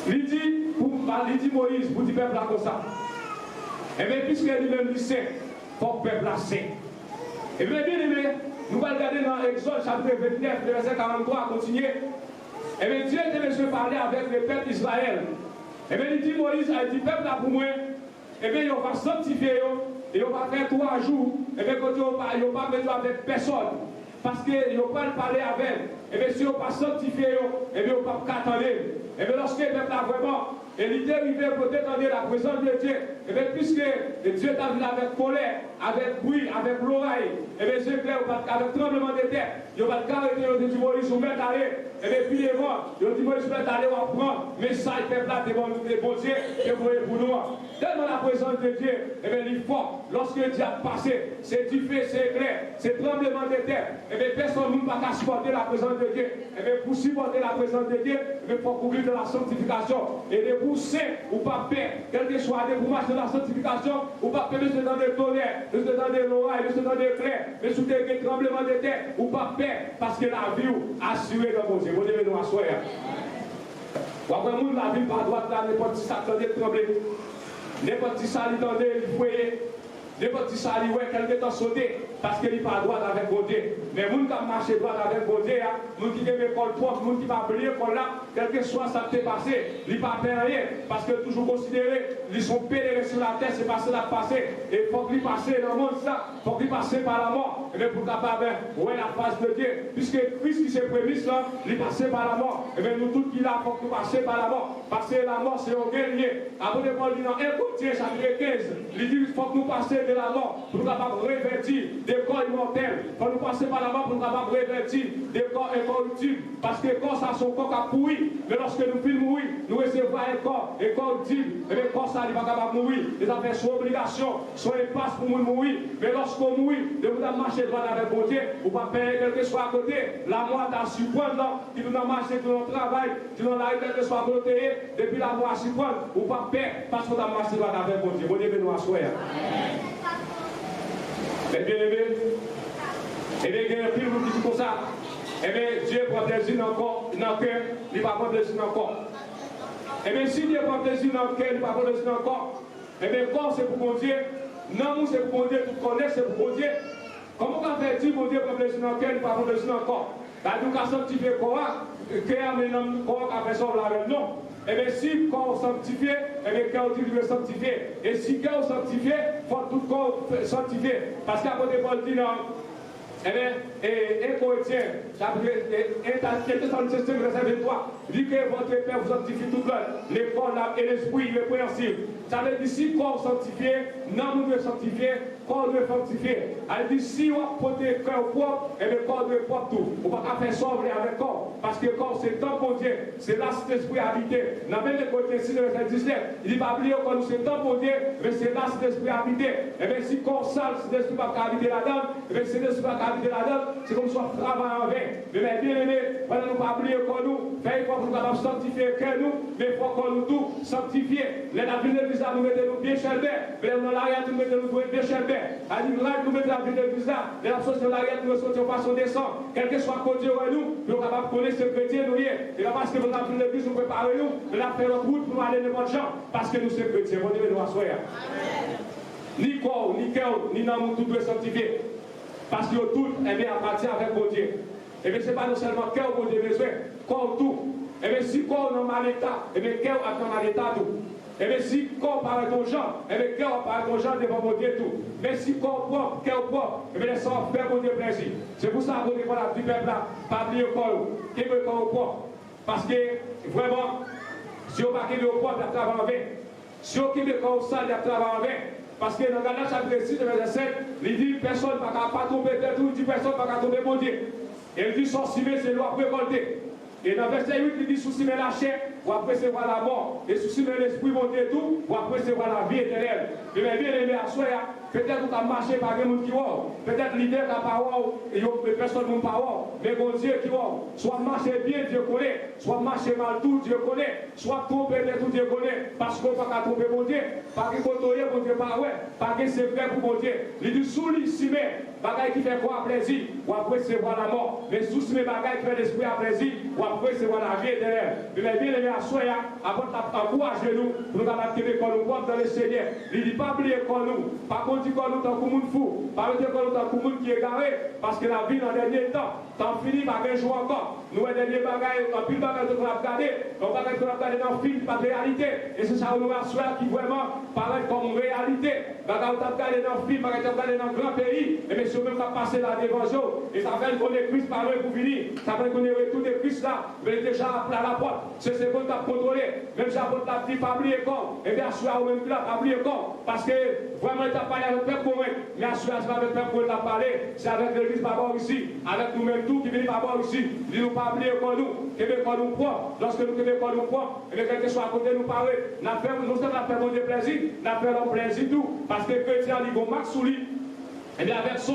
il dit Moïse, pour dire peuple là comme ça. Et bien, puisque lui-même dit saint, il faut que le peuple là saint. Et bien, bien aimé, nous allons regarder dans Exode chapitre 29, verset 43, continuer. Et bien, Dieu était monsieur parler avec le peuple d'Israël. Et bien, il dit Moïse, il dit peuple là pour moi, et bien, il va sanctifier, et on va faire 3 jours, et bien, quand il ne va pas mettre avec personne. Parce qu'il ne va pas parler avec. Et bien, si on ne va pas sanctifier, et bien, on ne va pas attendre. Et bien, lorsque le peuple là vraiment, et l'idée arrivée pour détendre la présence de Dieu, et bien, puisque Dieu t'a vu avec colère, avec bruit, avec l'oreille, et bien, c'est clair, avec tremblement de terre, il va pas arrêter, il dit Moïse, vous mettez aller, et bien, puis les vents, il dit Moïse, vous mettez aller, on prend, mais ça, le peuple là, c'est bon Dieu, et pour nous. Tellement la présence de Dieu, et bien, il faut, lorsque Dieu a passé, c'est du feu, c'est clair, c'est tremblement de terre, et bien, personne ne va pas supporter la présence de Dieu, et bien, pour supporter la présence de Dieu, il faut couvrir de la sanctification, et de pousser ou pas paix, quel que soit des pour marcher dans la sanctification, ou pas paix, monsieur dans des tonnerres, monsieur dans des l'oreille, monsieur dans des clairs, mais sous des tremblements de terre, ou pas paix, parce que la vie assurée dans mon Dieu, vous devez nous assurer. Ou après, nous, la vie par droite, là, n'importe qui ça, attendez, trembler, n'importe qui ça, attendez, il foyer, n'importe qui ça, ouais, quelqu'un t'a sauté, parce qu'il n'est pas droit avec mon Dieu. Mais les gens qui marchent droit avec mon Dieu, les gens qui ont l'école propre, les gens qui n'ont pas oublié l'école là, quel que soit ça qui est passé, ils ne pas faire rien. Parce que toujours considéré, ils sont pénérés sur la terre, c'est passé là passé. Et il faut qu'ils passent dans le monde ça, il faut qu'ils passent par la mort. Et bien pour capable, ouais, la face de Dieu. Puisque Christ qui s'est prémis là, il passé par la mort. Et bien nous tous qui là, il faut que nous passions par la mort. Parce que la mort, c'est un guerrier. Après, Paul dit dans 1 Corinthiens chapitre 15, il dit qu'il faut que nous passions de la mort pour nous capables de revêtir des corps immortels. Il faut nous passer par la mort pour nous capables de revêtir des corps incorruptibles. Parce que le corps, ça, son corps a pourri. Mais lorsque nous filmons mourir, nous recevons un corps incorruptible. Et le corps, ça, il va capable de mourir. Les affaires sont obligations, sont un passe pour nous mourir. Mais lorsqu'on mourit, de vous marcher droit avec mon Dieu, ou pas payer quel que soit à côté. La mort t'a surprendre, qui nous a marché dans notre travail, qui nous a quel que soit à côté, depuis la mort à surprendre, ou pas payer parce qu'on a marché droit avec mon Dieu. Mon Dieu, nous assoyer. Mais bien aimé, et bien, il y a un pile qui dit comme ça. Eh bien, Dieu prend plaisir encore dans le cœur, il ne va pas prendre plaisir encore. Eh bien, si Dieu prend plaisir dans le cœur, il ne va pas prendre plaisir encore. Eh bien, corps c'est pour mon Dieu, non, c'est pour mon Dieu, tout connaître c'est pour mon Dieu. Comment on fait dire mon Dieu prend plaisir dans le cœur, il ne va pas prendre plaisir encore. C'est-à-dire qu'à sanctifier le corps, cœur, mais non, le corps a fait ça, non. Eh bien, si le corps est sanctifié, eh bien, le cœur dit le sanctifier. Et si le cœur est sanctifié, il faut tout le corps sanctifier. Parce qu'à côté, Paul dit non. Eh bien, et Corinthiens, chapitre 1, verset 23, dit que votre Père vous sanctifie tout le les corps et l'esprit irrépréhensible. Ça veut dire si corps sanctifié, non nous devons sanctifier, corps doit sanctifier. Elle dit si on porte le cœur propre, et le corps doit propre tout. On ne va pas faire sauver avec corps, parce que corps c'est temps pour Dieu, c'est là cet esprit habité. Dans même les Corinthiens 6, verset 19, il dit pas oublier que nous c'est temps pour Dieu, mais c'est là cet esprit habité. Et bien si corps sale, cet esprit va habiter là-dedans, et bien cet esprit va habiter là-dedans, c'est comme si on travaille en vain. Mais bien aimé, pendant nous pas oublier que nous, faire pour nous capables de sanctifier que nous, mais il faut qu'on nous tout sanctifier. Les navires de l'église, nous mettons bien chelbert, mais dans l'arrière, nous mettons bien chelbert. À l'image, nous mettons la vie de l'église là, mais la chose de l'arrière, nous sortons façon descendre. Quel que soit côté de nous, nous sommes capables de connaître ce chrétien, nous rien. Et là, parce que nous avons de l'église, nous préparons nous, nous avons fait notre route pour nous aller n'importe gens, parce que nous sommes chrétiens. Bon Dieu, nous assoyons. Ni corps, ni cœur, ni dans tout doit sanctifier. Parce que tout est bien appartient avec mon Dieu. Et bien, ce n'est pas non seulement cœur qu'on a besoin, corps tout. Et bien, si corps est dans mal état, et bien, cœur est dans mal état tout. Et bien si corps paraît ton genre, et bien cœur paraît ton genre devant mon Dieu tout. Mais si corps propre, cœur propre, et bien laissons faire mon Dieu plaisir. C'est pour ça qu'on dit voilà, du peuple là, pas oublier le corps, qui veut corps propre. Parce que vraiment, si on va quitter le propre, il y a travail en vain. Si on quitte le corps sale, il y a travail en vain. Parce que dans Galates chapitre 6, verset 7, il dit personne ne va pas tomber de tout, il dit personne ne va pas tomber mon Dieu. Et il dit son cimé, c'est loi récolter. Et dans verset 8, il dit sous cimé la chair, pour après recevoir la mort. Et sous cimé l'esprit monter tout, pour après recevoir la vie éternelle. Mais bien aimé à soi, peut-être qu'on a marché par des gens qui ont, peut-être l'idée n'a pas et personne n'a pas mais bon Dieu qui ont, soit marcher bien, Dieu connaît, soit marcher mal tout, Dieu connaît, soit tromper tout, Dieu connaît, parce qu'on ne peut pas tromper mon Dieu, pas que côtoyer mon Dieu, pas ouais, pas que c'est vrai pour mon Dieu. Il dit sous l'issimé, bagaille qui fait quoi à plaisir, ou après c'est voir la mort, mais sous l'issimé, bagaille qui fait l'esprit à plaisir, ou après c'est voir la vie éternelle. Mais bien aimé à soi, avant d'encourager nous, pour nous capables de l'école, nous dans le Seigneur. Il dit pas oublier l'école nous, pas qu'on dit qu'on nous tant que monde fou, pas dire qu'on nous tant que monde qui est garé, parce que la vie dans le dernier temps, tant fini, pas qu'un jour encore. Nous, les derniers bagailles, en pile bagaille qu'on a regardé, on va regarder dans le film, pas de réalité. Et c'est ça, nous assurons qui vraiment paraît comme réalité. Bagaille qu'on a regardé dans le film, bagaille qu'on a regardé dans le grand pays, et bien si on même pas passé la dévotion, et ça fait qu'on est Christ par eux pour venir, ça fait qu'on est retour de Christ là, mais déjà appelé à la porte, c'est ce qu'on t'a contrôlé, même si on t'a dit pas oublier quand, et bien assurez même là, pas oublier quand, parce que vraiment il t'a parlé avec le peuple pour moi, mais assurez avec le peuple pour t'a parlé, c'est avec l'église par rapport ici, avec nous-mêmes tout qui vient par rapport ici, il nous pas oublier quand nous, Québécois nous propres, lorsque nous Québécois nous propres, et bien quel que soit à côté nous parler, nous sommes à faire mon Dieu plaisir, nous faisons plaisir tout, parce que chrétien, il va max sous lui. Et bien avec ça,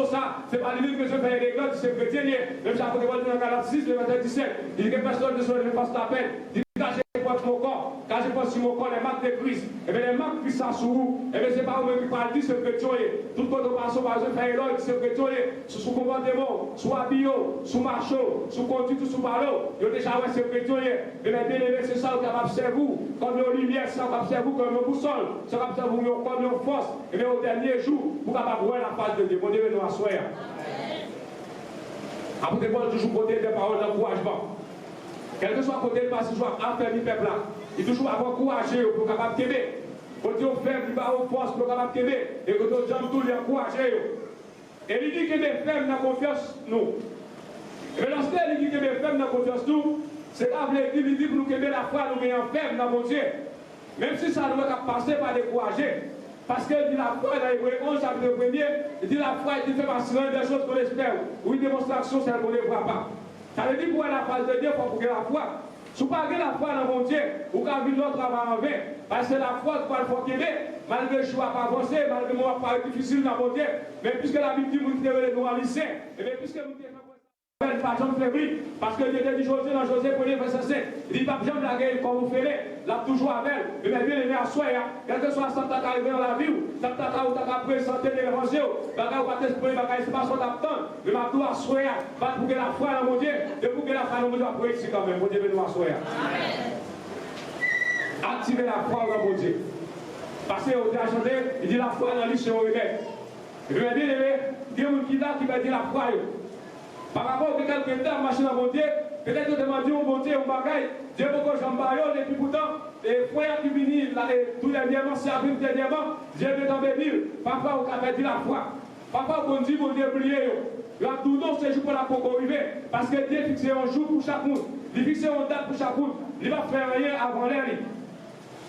c'est pas lui que je fais des gars, c'est chrétien. Même si après dans Galates 6, le verset 17, il dit que personne ne se fasse la peine. Il dit quand je porte mon corps, quand je porte sur mon corps les marques de Christ, et bien les marques qui sont sur vous, et bien c'est pas vous-même qui parlez, dit c'est chrétien. Tout le monde passe par exemple, faire l'autre, c'est chrétien. Sur son comportement, sur habillot, sur marchot, sur conduite, sur ballot, il y a déjà ouais, c'est chrétien. Et bien bien aimé, c'est ça qui va observer vous, comme une lumière, ça va observer vous comme une boussole, ça va observer vous comme une force, et bien au dernier jour, vous pouvez voir la face de Dieu. Bon Dieu, nous asseoir. Après, moi, toujours côté des paroles d'encouragement. Quel que soit côté de passe, soit affaibli le peuple là. Il toujours avoir encouragé pour capable t'aimer. Quand Dieu fait, il va avoir force pour capable t'aimer. Et que d'autres gens tout les encourager. Et il dit que mes femmes n'ont confiance nous. Et lorsqu'il dit que mes femmes n'ont confiance nous, c'est là qu'il dit pour nous aimer la foi, nous mettons ferme dans mon Dieu. Même si ça doit passer par décourager. Parce qu'il dit la foi dans l'Hébreu 11, chapitre 1er, il dit la foi est fait par des choses qu'on espère, ou une démonstration, celle qu'on ne voit pas. Ça veut dire pour la face de Dieu, il faut que la foi. Si vous n'avez pas la foi dans mon Dieu, vous avez vu notre travail en vain. Parce que la foi, il faut qu'il y ait, malgré le choix pas avancé, malgré le moment pas difficile dans mon Dieu. Mais puisque la Bible dit que nous devons nous en lycée, et bien puisque nous devons pas jamais faibli, parce que Dieu dit José dans José 1er verset 5, il dit pas jamais la guerre comme vous faites, là toujours avec, mais bien aimé à soi, quel que soit Santa qui arrive dans la vie, Santa qui a présenté l'évangile, bagaille ou pas t'esprit, bagaille c'est pas son attente, mais ma gloire à soi, pas pour que la foi dans mon Dieu, de pour que la foi dans mon Dieu après ici quand même, mon Dieu nous à soi. Activez la foi dans mon Dieu. Parce que au chanté, il dit la foi dans lui c'est au réveil. Et bien aimé, il y a un qui là qui va dire la foi. Par rapport à quelqu'un qui a marché dans mon Dieu, peut-être que demander au bon Dieu, au bagaille, Dieu beaucoup j'en baillonne, et puis pourtant, les frères qui viennent, tout dernièrement, c'est après dernièrement, Dieu veut t'en bénir. Parfois, on a dit la foi. Parfois, on dit, mon Dieu, priez. La tout non, c'est jour pour la pour arriver. Parce que Dieu fixe un jour pour chaque monde. Il fixe une date pour chaque monde. Il va faire rien avant l'air.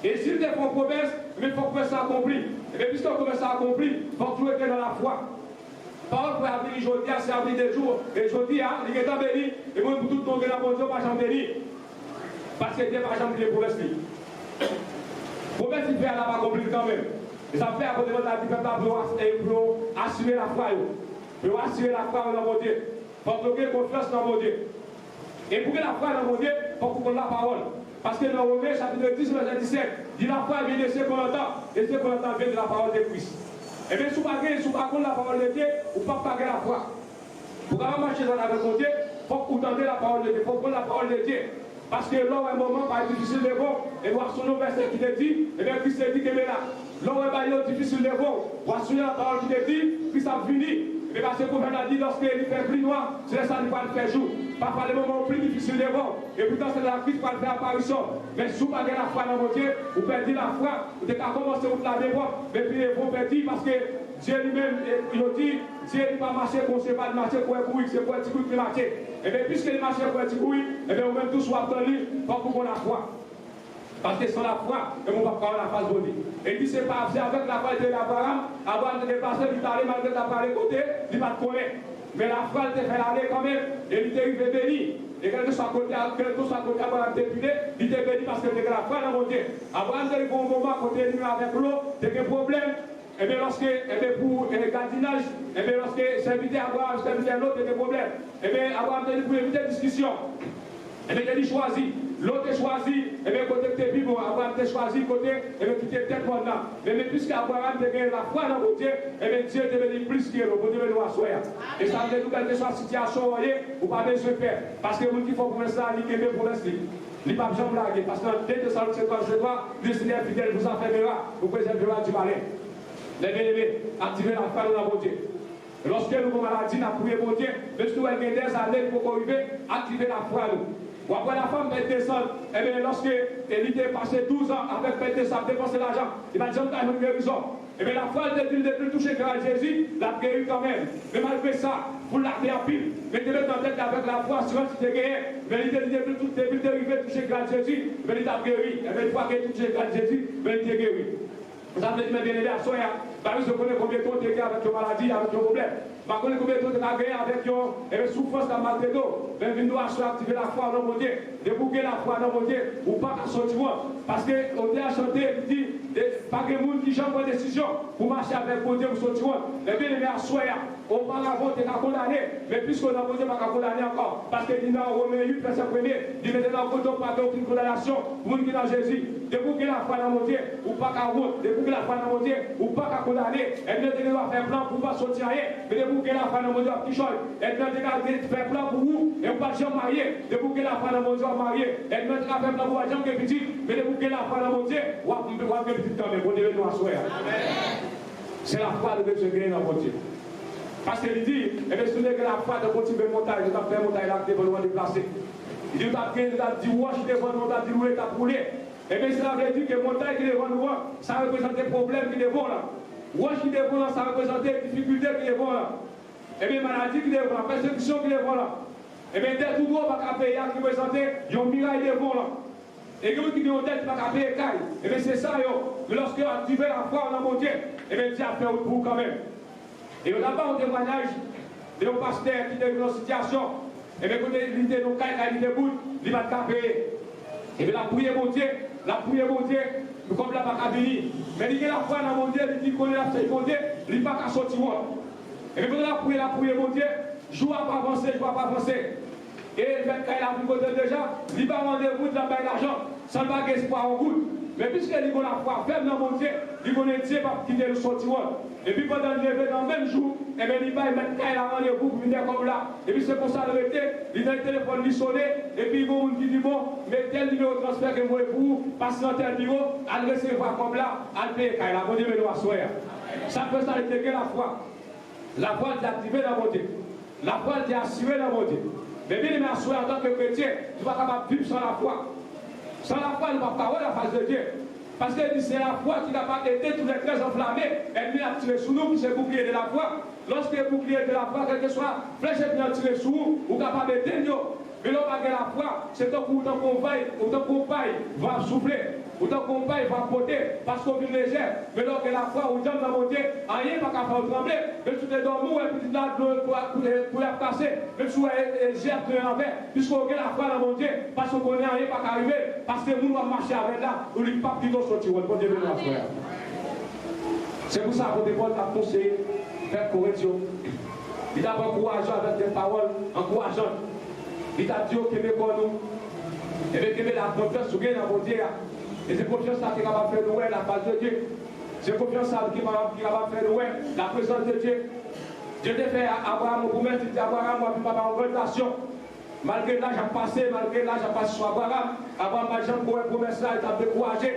Et s'il te fait une promesse, mais il faut que ça accomplit. Et bien, puisqu'on commence à accomplir, il faut que tu aies dans la foi. Parole pour avenir aujourd'hui, c'est avenir des jours. Et aujourd'hui, il est en béni. Et moi, pour tout le monde, la bonne Dieu, pas jamais béni. Parce que Dieu n'a jamais béni pour l'esprit. Promesse, il fait à la pas accomplir quand même. Et ça fait à côté de la vie, pour assurer la foi. Pour assurer la foi dans mon Dieu. Pour que vous confiance dans mon Dieu. Et pour que la foi dans mon Dieu, il faut qu'on ait la parole. Parce que dans Romains, chapitre 10, verset 17, dit la foi vient de ce qu'on entend. Et ce qu'on entend vient de la parole de Christ. Et bien, si vous ne pas la parole de Dieu, vous ne pouvez pas la foi. Pour marcher dans la vie de Dieu, il faut que vous entendez la parole de Dieu. Il faut prendre la parole de Dieu. Parce que là, un moment, va être difficile de voir, et voir son nom verset qui te dit, et bien Christ dit qu'il est là. Là, un moment difficile de voir, voir son la parole qui te dit, Christ a fini. Et parce que le prophète a dit, lorsqu'il fait plus noir, c'est ça qu'il va le faire jour. parfois les moments plus difficiles devant. Et pourtant, c'est la crise pour faire apparition. Mais si vous n'avez pas la foi dans mon Dieu, vous perdez la foi, vous devez commencer à la devant, mais puis vous perdez parce que Dieu lui-même, il dit, Dieu n'est pas marché, qu'on ne sait pas de marcher pour un couille, c'est pour un petit couille qui marche. Et bien, puisque il marche pour un petit couille, et bien, vous-même tous soit entendu, pas pour qu'on la foi. Parce que sans la foi, et mon papa la face bonne. Et il dit, c'est pas avec la foi de l'Abraham, Abraham de dépasser, il t'allait malgré ta part côté, il va te connaître. Mais la foi, elle te fait aller quand même, et il t'est arrivé béni. Et quel que soit côté Abraham dépilé, il t'est béni parce que tu as la foi dans mon Dieu. Abraham, c'est le bon moment, côté lui avec l'eau, tu as un problème. Et bien, lorsque, pour le gardinage, et bien, lorsque serviteur Abraham, serviteur l'autre, tu as des problèmes. Et bien, Abraham t'a dit pour éviter la discussion. Et bien, il a dit choisi. L'autre est choisi, et bien, côté que tu es vivant, Abraham t'a choisi, côté, et bien, tu t'es peut-être bon là. Mais puisqu'Abraham t'a gagné la foi dans mon Dieu, et bien, Dieu t'a béni plus qu'il y a le bon Dieu nous assoyer. Et ça veut dire que quelle que soit la situation, vous voyez, vous pas besoin de faire. Parce que vous qui font pour ça, il y a pour l'instant. Il n'y a pas besoin de blaguer. Parce que dès que ça nous c'est toi, le Seigneur fidèle vous enfermera, vous préservera du malin. Les bien-aimés, activez la foi dans mon Dieu. Lorsque nous avons maladie, nous avons prié mon Dieu, même si nous avons des années pour arriver, activez la foi nous. Ou après la femme va descendre, et bien lorsque elle était passé 12 ans avec Père Tessa, dépenser l'argent, il va dire qu'il y a une guérison. Et bien la foi, depuis le toucher grâce à Jésus, l'a guéri quand même. Mais malgré ça, vous l'avez en pile. Mettez-le dans la tête avec la foi, sur si tu es guéri. Mais il était depuis d'arriver toucher grâce à Jésus, mais il t'a guéri. Et bien une fois qu'il est touché grâce à Jésus, mais il t'a guéri. Vous avez dit, mais bien aimé, à soi, je connais combien de temps tu es avec ton maladie, avec ton problème. Je connais combien de temps tu as gagné avec ton souffrance dans ma tête. Mais venez-nous à activer la foi dans mon Dieu, débouquer la foi dans mon Dieu, ou pas qu'à sortir. Parce qu'on a chanté, il dit, pas que monde qui change une décision pour marcher avec mon Dieu, pour sortir. Mais bien aimé, à soi, auparavant, tu es condamné, mais puisqu'on a mon Dieu, pas condamné encore. Parce qu'il dit dans Romains 8, verset 1er, il dit maintenant, quand on parle d'aucune condamnation, pour nous qui dans Jésus, débouquer la foi dans mon Dieu, ou pas qu'à route, débouquer la foi dans mon Dieu, ou pas qu'à condamner. Et bien, tu dois faire plan pour ne pas sortir rien, mais débouquer la foi dans mon Dieu, petit chose. Et bien, tu dois faire plan pour vous, et pas jamais marier, débouquer la foi dans mon Dieu, marier. Et bien, tu dois faire plan pour la jambe qui est petite, mais débouquer la foi dans mon Dieu, ou à petite quand même, pour devenir nous asseoir. C'est la foi de Dieu qui est dans mon Dieu. Parce qu'il dit, et bien, si tu n'as que la foi de continuer montagne, je t'ai fait montagne là, tu es vraiment déplacé. Il dit, tu as dit, wash devant nous, tu as dit, rouler, tu as roulé. Et bien, cela veut dire que montagne qui est devant nous, ça représente des problèmes qui est devant là. Wash qui est devant là, ça représente des difficultés qui est devant là. Et bien, maladie qui est devant là, persécution qui est devant là. Et bien, dès tout droit, pas qu'à payer, qui représente un miraille devant là. Et que qui ont tête, pas qu'à payer caille. Et bien, c'est ça, mais lorsque vous activez la foi dans mon Dieu, et bien, Dieu a fait pour quand même. Et on n'a pas un témoignage de un pasteur qui est dans une situation, et bien, quand il était dans le cas, il était debout, il va te payer. Et bien, la prière, mon Dieu, comme la pas venir. Mais il y a la foi dans mon Dieu, il dit qu'on est la foi mon Dieu, il n'a pas qu'à sortir. Et bien, quand la prière, mon Dieu, je ne vais pas avancer, je ne vais pas avancer. Et quand il a vu côté déjà, il va rendez-vous de l'argent, sans le bagage espoir en route. Mais puisqu'il a la foi ferme dans mon Dieu, il connaît Dieu pour quitter le sortir. Et puis pendant le lever dans le même jour, et bien il va mettre un rendez-vous pour venir comme là. Et puis c'est pour ça le rester, il a le téléphone lui sonner, et puis il y a un qui dit bon, mais tel numéro de transfert que moi pour vous, passez dans tel numéro, à le recevoir comme là, à le payer, car il a bon Dieu, mais nous asseoir. Ça fait ça, il la foi. La foi est activée dans mon Dieu. La foi est assurée dans mon Dieu. Mais bien, il m'a assuré en tant que chrétien, tu ne vas pas vivre sans la foi. Sans la foi, il ne va pas avoir la face de Dieu. Parce que c'est la foi qui n'a pas été tous les 13 enflammés. Elle vient tirer sur nous, qui c'est le bouclier de la foi. Lorsque le bouclier de la foi, quel que soit, flèche vient tirer sur nous, ou capable d'éteindre. Mais l'homme a la foi, c'est tant qu'on paille, va souffler. Autant qu'on paille, va porter, parce qu'on vit légère. Mais lorsque la foi, on donne dans mon Dieu, rien pas qu'à faire trembler. Même si tu es dans nous, et puis tu as pour la passer. Même si tu es gerte de l'envers, puisqu'on a la foi dans mon Dieu, parce qu'on connaît rien pas qu'à arriver, parce que nous, on va marcher avec là, on ne pas plutôt sortir. Bon Dieu, nous frère. C'est pour ça qu'on dévoile ta conseil, faire correction. Il t'a encourageant avec des paroles encourageantes. Il t'a dit qu'il est pour nous. Et bien, qu'il la confiance dans mon Dieu. Et c'est confiance qui est capable de faire nous la face de Dieu. C'est confiance qui est capable de faire nous la présence de Dieu. Dieu t'a fait Abraham au promesse, il dit Abraham, moi, papa en relation. Malgré l'âge à passer, sur Abraham, m'a jamais pour une promesse là, il t'a découragé.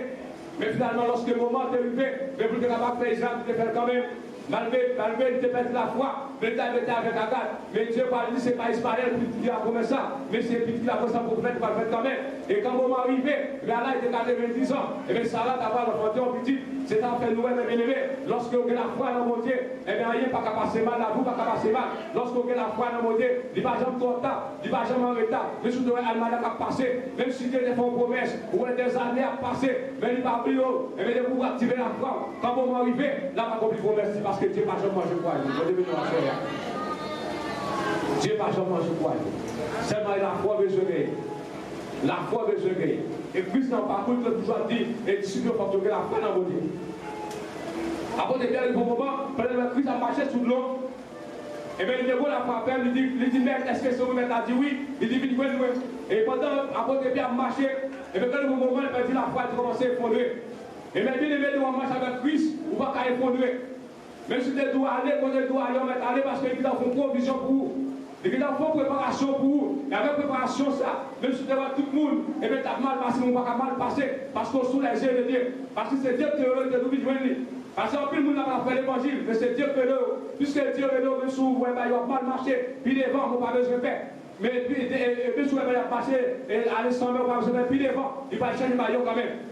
Mais finalement, lorsque le moment est arrivé, mais vous êtes capable de faire Israël, vous faire quand même. malgré il te perd la foi, mais tu as avec Agathe. Mais Dieu va dire, c'est pas Ismaël qui a promis ça, mais c'est lui qui a promis ça pour faire quand même. Et quand le moment arrivé, là, il était 90 ans, et bien Sarah t'a pas l'enfanté en petit, c'est un fait nouvelle, bien aimé. Lorsque vous avez la foi dans mon Dieu, et bien rien pas qu'à passer mal, la vous pas qu'à passer mal. Lorsque vous avez la foi dans mon Dieu, il ne va jamais trop tard, il ne va jamais en retard, mais surtout Almada a passé, même si Dieu a fait une promesse, ou des années à passer, mais il va plus haut, et bien vous activer la foi. Quand le moment arrivé, là, on va accomplir vos merci parce que Dieu n'a jamais mangé quoi. Dieu n'a jamais mangé quoi. Seulement la foi besoin de la foi besoin de et Christ dans le parcours, il a toujours dit, et disciples il faut que la foi dans mon Dieu. Après, il y a un bon moment, pendant que Christ a marché sous l'eau, et bien il dit, la foi appelle, il dit, mais est-ce que ce moment a dit oui? Il dit, oui, oui. Et pendant, après, il a marché, et bien quand le moment, il a dit, la foi a commencé à effondrer. Et bien, bien aimé, on marche avec Christ, on va pas effondrer. Même si tu dois aller, quand tu dois aller, on va aller parce qu'il a fait provision pour vous. Il a fait préparation pour vous. Et avec préparation, ça, même si tu vois tout le monde, et bien tu as mal passé, on va pas mal passer. Parce qu'on sous les yeux de Dieu. Parce que c'est Dieu qui te nous joindre. Parce qu'en plus, nous n'avons pas fait l'évangile, mais c'est Dieu qui le puisque Dieu est là, même si vous voyez, il va mal marcher, puis devant, on n'a pas besoin de faire. Mais puis, bien sûr, il va passer, et aller sans même, on n'a pas besoin de faire, puis devant, il va changer le maillot quand même.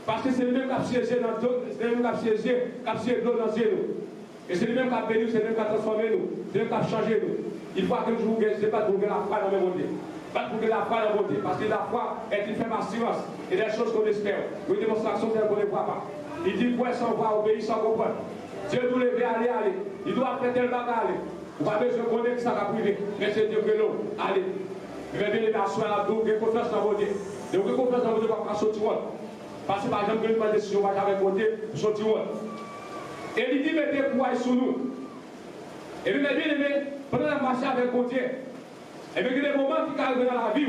Parce que c'est le même qui a siégé dans c'est le même qui a siégé dans le ciel. Et c'est le même qui a béni, c'est le même qui a transformé nous, c'est le même qui a changé nous. Il faut que nous ne sais pas trouver la foi dans le monde. Pas trouver la foi dans le monde. Parce que la foi est une ferme assurance. Et des choses qu'on espère. Une démonstration telle qu'on ne voit pas. Il dit quoi sans voir, obéir sans comprendre. Dieu nous lever, aller. Il doit faire tel bagage aller. Vous n'avez pas besoin de connaître ça va priver. Mais c'est Dieu que l'eau. Allez. Je vais bien les assurer la double, j'ai confiance dans votre Dieu. J'ai confiance dans votre Dieu pour sortir. Parce que par exemple, que nous prenons des décisions, on va avec votre Dieu pour sortir. Et il dit, mettez courage sur nous. Et puis, bien aimé, pendant la marche avec mon Dieu, et bien, il y a des moments qui arrivent dans la vie,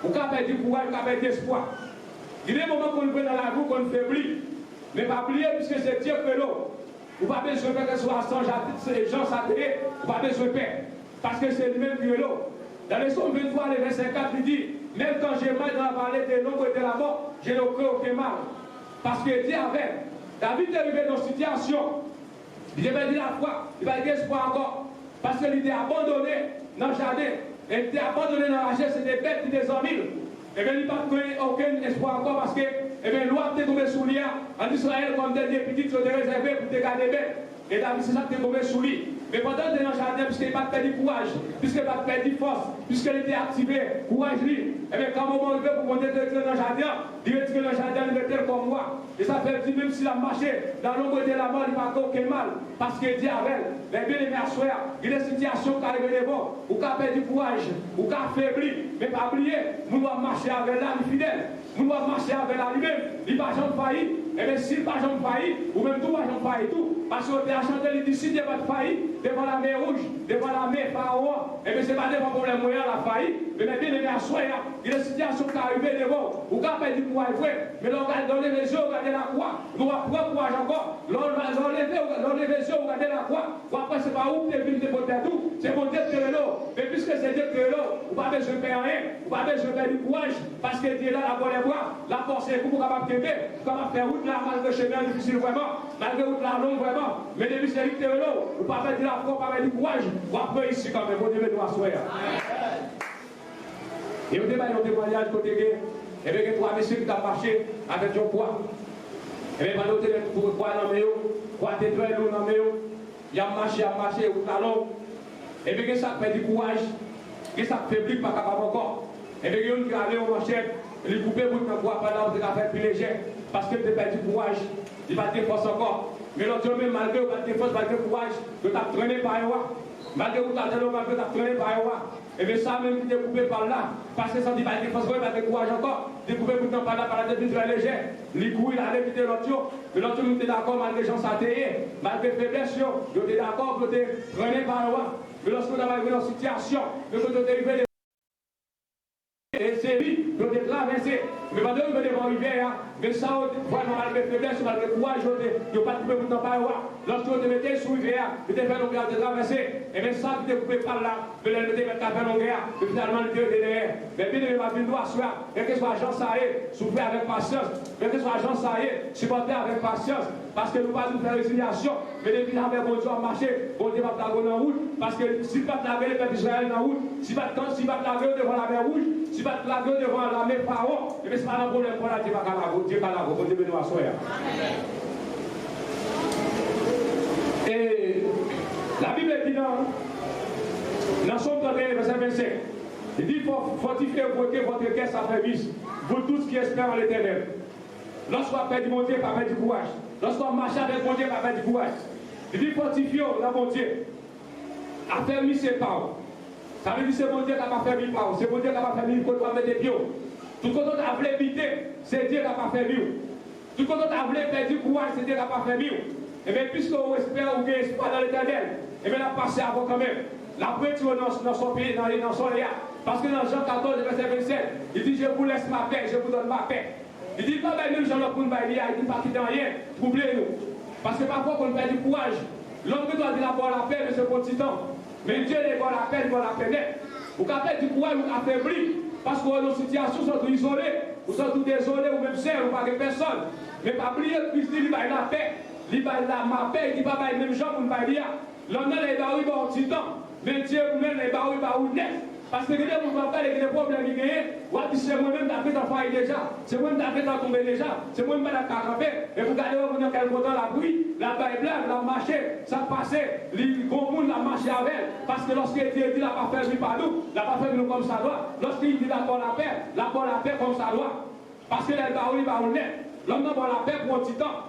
où on a perdu courage, on a perdu espoir. Il y a des moments qu'on prend dans la vie, qu'on faiblit. Mais pas oublier, puisque c'est Dieu que l'eau. Vous n'avez pas besoin de faire que ce soit sans gens sacrés, vous n'avez pas besoin de faire. Parce que c'est lui-même qui est l'eau. Dans les Psaumes 23, le verset 4, il dit, même quand j'ai mal dans la vallée de l'ombre et de la mort, je ne crains aucun mal. Parce que Dieu avait. David est arrivé dans une situation. Il avait dit la foi, il va dire espoir encore. Parce qu'il était abandonné dans le jardin. Il était abandonné dans la chair, c'était des bêtes qui étaient en mille. Et bien, il n'a pas aucun espoir encore parce que, eh bien, l'oie était tombée sous lui. En Israël, comme des petites sont réservées pour te garder bêtes. Et David, c'est ça qui est tombé sous lui. Mais pendant qu'il était dans le jardin, puisqu'il n'a pas perdu courage, puisqu'il n'a pas perdu force, puisqu'il était activé, courage lui, et bien quand le moment arrivé pour monter dans le jardin, il dit que le jardin est tel comme moi. Et ça fait dire, même s'il a marché dans l'ombre de la mort, il n'a pas aucun mal. Parce que Dieu avait, les bien-aimés à soi, il y a des situations qui arrivent devant, ou qui a perdu courage, ou qui a faibli. Mais pas oublier, nous devons marcher avec l'âme fidèle. Nous devons marcher avec l'âme lui-même. Il ne va jamais faillir. Et bien s'il ne va jamais faillir, ou même tout va jamais faillir tout. Parce qu'on a chanté, il dit, si Dieu va faillir, devant la mer rouge, devant la mer pharaon, et bien ce n'est pas devant problème moyen la faillite, mais bien aimé à soi, il y a des situations qui arrivent devant, ou qui a perdu courage, mais l'on regarde dans les yeux, regardez la croix, nous allons prendre courage encore, l'on lève les yeux, regardez la croix, ou après c'est pas où tu es venu de porter tout, c'est mon Dieu qui est là, mais puisque c'est Dieu qui est là, vous n'avez pas besoin de faire rien, vous n'avez pas besoin de faire du courage, parce que Dieu est là, la bonne voie, la force est pour capable de t'aider, capable de faire route là, malgré le chemin difficile vraiment, malgré route là longue vraiment, mais depuis c'est lui qui est là, vous ne pouvez pas faire de la foi, pas faire du courage, vous après ici quand même, vous devez nous asseoir. Et au débat, il y a un témoignage côté gay, et bien, il y a trois messieurs qui ont marché avec son poids. Et bien, pendant que vous poids dans le poids de très lourd dans le il a marché, au talon. Et bien, ça fait du courage, et ça fait plus pas capable encore. Et bien, il y a un qui allait au manchette, il coupait pour le poids pendant que vous avez fait plus léger, parce que vous avez perdu du courage, il va te force encore. Mais l'autre même, malgré vous avez force, malgré le courage, vous avez traîné par un roi. Malgré vous avez traîné par un roi. Et bien ça même qui est coupé par là, parce que ça dit, il faut se voir, il courage encore, découpé pourtant par là, par la tête très légère. Les coups, il allait quitter l'autre, mais l'autre, nous était d'accord, malgré les gens s'atteillés, malgré les faiblesses, nous étions d'accord, nous étions traînés par le roi. Mais lorsque nous avons arrivé dans une situation, nous sommes arrivés et c'est lui qui a traversé. Mais pendant que devant l'hiver, mais ça, vraiment, malgré faiblesse, malgré courage, ils n'ont pas trouvé pour n'en pas avoir. Lorsque vous mettez sous l'hiver, vous avez fait longueur de traverser. Et bien ça, vous coupé par là, vous avez fait longueur, et finalement, le Dieu est derrière. Mais bien, il va venir droit soir, quel que soit l'agence à est, souffrez avec patience, quel que soit l'agence à est, supportez avec patience. Parce que nous ne pouvons pas nous faire résiliation, mais depuis avec bon Dieu à marcher, bon Dieu va t'avoir en route. Parce que si pas te laver le peuple d'Israël en route, si pas te laver devant la mer rouge, si pas te laver devant la mer Pharaon, et bien c'est pas un problème pour la Dieu va la route, Dieu va la route, bon Dieu va nous asseoir. Et la Bible dit dans Somme 31, verset 25, il dit fortifiez votre cœur sans faiblesse, vous tous qui espèrent en l'Éternel. Lorsqu'on perd mon Dieu, pas perdre du courage. Lorsqu'on marche avec mon Dieu, pas perdre du courage. Il dit fortifiez dans mon Dieu. Affermissez pas. Ça veut dire que c'est mon Dieu qui n'a pas fermé pas. C'est mon Dieu qui n'a pas fermé quand on met des pieds. Tout quand on a voulu éviter, c'est Dieu qui n'a pas fermé. Tout quand on a voulu perdre du courage, c'est Dieu qui n'a pas fermé. Et bien, puisqu'on espère ou gagne espoir dans l'Éternel, et bien, la passé avant quand même. La prêture dans son pays, dans son léa. Parce que dans Jean 14, verset 27, il dit je vous laisse ma paix, je vous donne ma paix. Il dit pas même Jean pour nous bailler, il dit pas quitter rien, troublez-nous. Parce que parfois qu'on perd du courage. L'homme doit dire d'abord la paix de ce petit temps. Mais Dieu n'est pas la paix, il va la paix. Vous avez du courage, vous avez affaibli. Parce que nos situations sont toutes isolées, vous êtes tous désolés, ou même seuls, ou pas de personne. Mais pas oublier que Christ dit il va la paix. Il va ma paix, il dit pas même gens pour nous bailler. L'homme n'est pas eu un petit temps. Mais Dieu vous-même n'est pas eu net. Parce que vous ne pas les problèmes qui gagnent, c'est moi-même qui ai failli déjà, c'est moi-même qui ai tombé déjà, c'est moi-même qui ai campé, et vous regardez dans quel moment la pluie, la Bible, la marché, ça passait, les gros monde la marché avec, parce que lorsqu'il dit il n'a pas fait par nous, il n'a pas fait nous comme ça doit, lorsqu'il dit d'accord la paix comme ça doit, parce que les barils, l'homme n'a pas la paix pour un petit temps.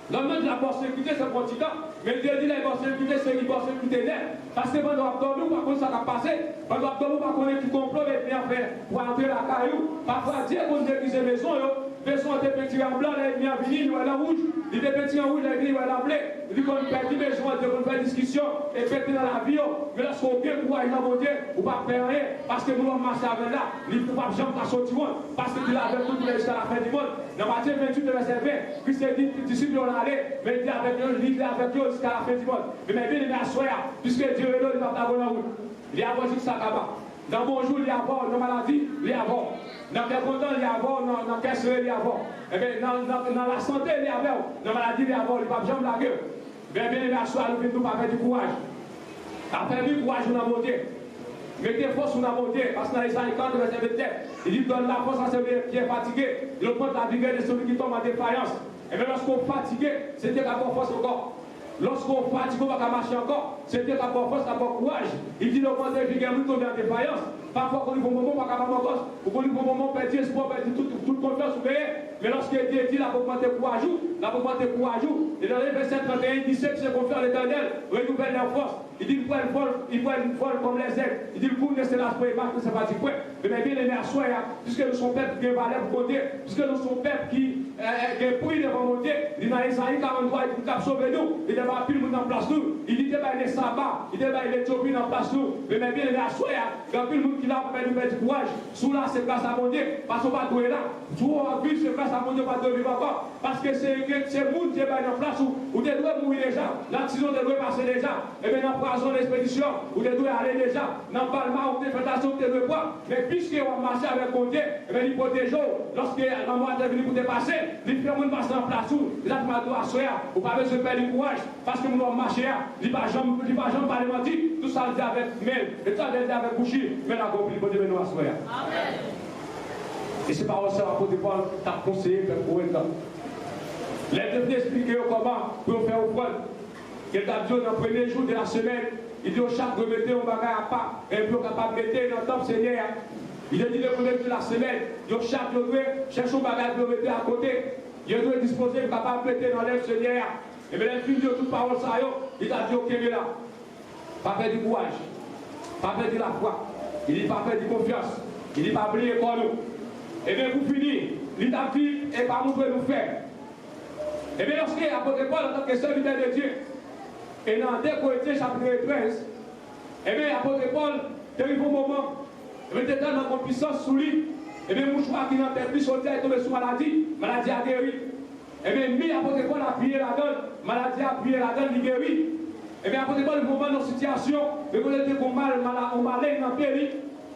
L'homme de la sécurité, c'est pour un petit temps. Mais Dieu dit la sécurité, c'est une sécurité nette. Parce que pendant que nous, par contre, ça va passer. Pendant que nous, par contre, qui complot et bien faire pour entrer la caillou. Parfois, Dieu, quand Dieu dit ces maisons, maison des petits en blanc, les petits en vinyle, ou en rouge. Il des petits en rouge, les petits en bleu. Il dit qu'on perd des maisons, on fait discussion et péter dans la vie. Mais lorsqu'on peut pouvoir dans mon Dieu, ou pas faire rien. Parce que nous, on marche avec là. Il ne faut pas jamais passer au monde. Parce que tu l'as avec nous jusqu'à la fin du monde. Dans Matthieu 28, verset 20, Christ dit, disciples, on allait, mais il avec eux, il avec eux jusqu'à la fin du monde. Mais bien, il est à soi, puisque Dieu est là, il va t'avoir la route. Il y a avant ça là-bas. Dans bon jour, il y a avant, dans maladie, il y a avant. Dans le content, il y a avant, dans le caisse, il y a avant. Et bien, dans la santé, il y a avant. Dans la maladie, il y a avant, il ne va jamais la gueule. Bien, il est à soi, nous venons pas faire du courage. Après, du courage, on a monté. Mettez force sur la montée, parce que dans les 50, verset 27, il dit donne la force à celui qui est fatigué, il augmente la vigueur de celui qui tombe en défaillance. Et bien lorsqu'on est fatigué, c'était qu'avoir force encore. Lorsqu'on est fatigué, on va marcher encore, c'était qu'avoir force, qu'avoir courage. Il dit l'augmente la vigueur, nous tombe en défaillance. Parfois, quand nous moment, on va capable encore, ou quand nous moment, on perd espoir, perd toute confiance, mais lorsqu'il dit, la augmenter courage, la augmenter courage, et dans les verset 31, il dit ceux qui se confient en l'Éternel, renouvellent leur force. Il dit, il faut une folle comme les aigles. Il dit, le coup, c'est là, c'est pas c'est pas du point. Mais bien aimé à soi, puisque nous sommes peuple qui est valeur pour côté, puisque nous sommes peuple qui est pris devant mon Dieu, il dit dans Isaïe 43, il dit, cap sauver nous, il dit, pas plus nous en place nous. Il dit, les sabbats, il dit, l'Éthiopie en place nous. Mais bien aimé à soi, il y a plus de monde qui l'a pour nous mettre du courage. Sous là, c'est grâce à mon Dieu, parce qu'on va douer là. Tout en plus, c'est grâce à mon Dieu, pas de vivre encore. Parce que c'est monde qui est en place où tu dois mourir déjà, l'accident tu dois passer déjà. Et bien, dans l'expédition, où tu dois aller déjà, dans le Palma, où tu fais ta sauté de bois. Mais puisque on marche avec mon Dieu, il protège. Lorsque la mort est venue pour te passer, il fait mon passer en place où, il a fait ma soeur, ou pas besoin de perdre du courage, parce que nous allons marcher, il ne va jamais parler mentir, tout ça le dit avec mail, et tout ça le dit avec bouchie, mais la compris, pour devenir à soeur. Amen. Et c'est par ça que Paul t'a conseillé pour être là. Les deux expliquer comment pour faire au point. Que t'a dit dans le premier jour de la semaine, il dit au chaque remettez un bagage à part, et puis capable de mettre dans le temps Seigneur. Il a dit le premier jour de la semaine, il dit chaque jour cherche un bagage pour mettre à côté. Il doit disposer pour capable de mettre dans l'œuvre Seigneur. Et bien les filles de toute parole ça il a dit ok mais là, pas faire du courage, pas faire de la foi, il dit pas faire de confiance, il dit pas oublier quoi nous. Et bien pour finir, il t'a dit et pas montrer nous faire. Et bien lorsque l'apôtre Paul en tant que serviteur de Dieu, et dans 2 Corinthiens chapitre 13, et bien l'apôtre Paul, il arrive au moment, Et bien, tellement de puissance sous lui. Et bien, mouchoir qui est dans la tête, lui, sorti, est tombé sous maladie. Maladie a guéri. Et bien, mi, après Paul a prié la donne. Maladie a prié la donne, il guérit. Et bien, après Paul, le moment dans la situation, mais vous êtes qu'on mal, on malin dans le pays.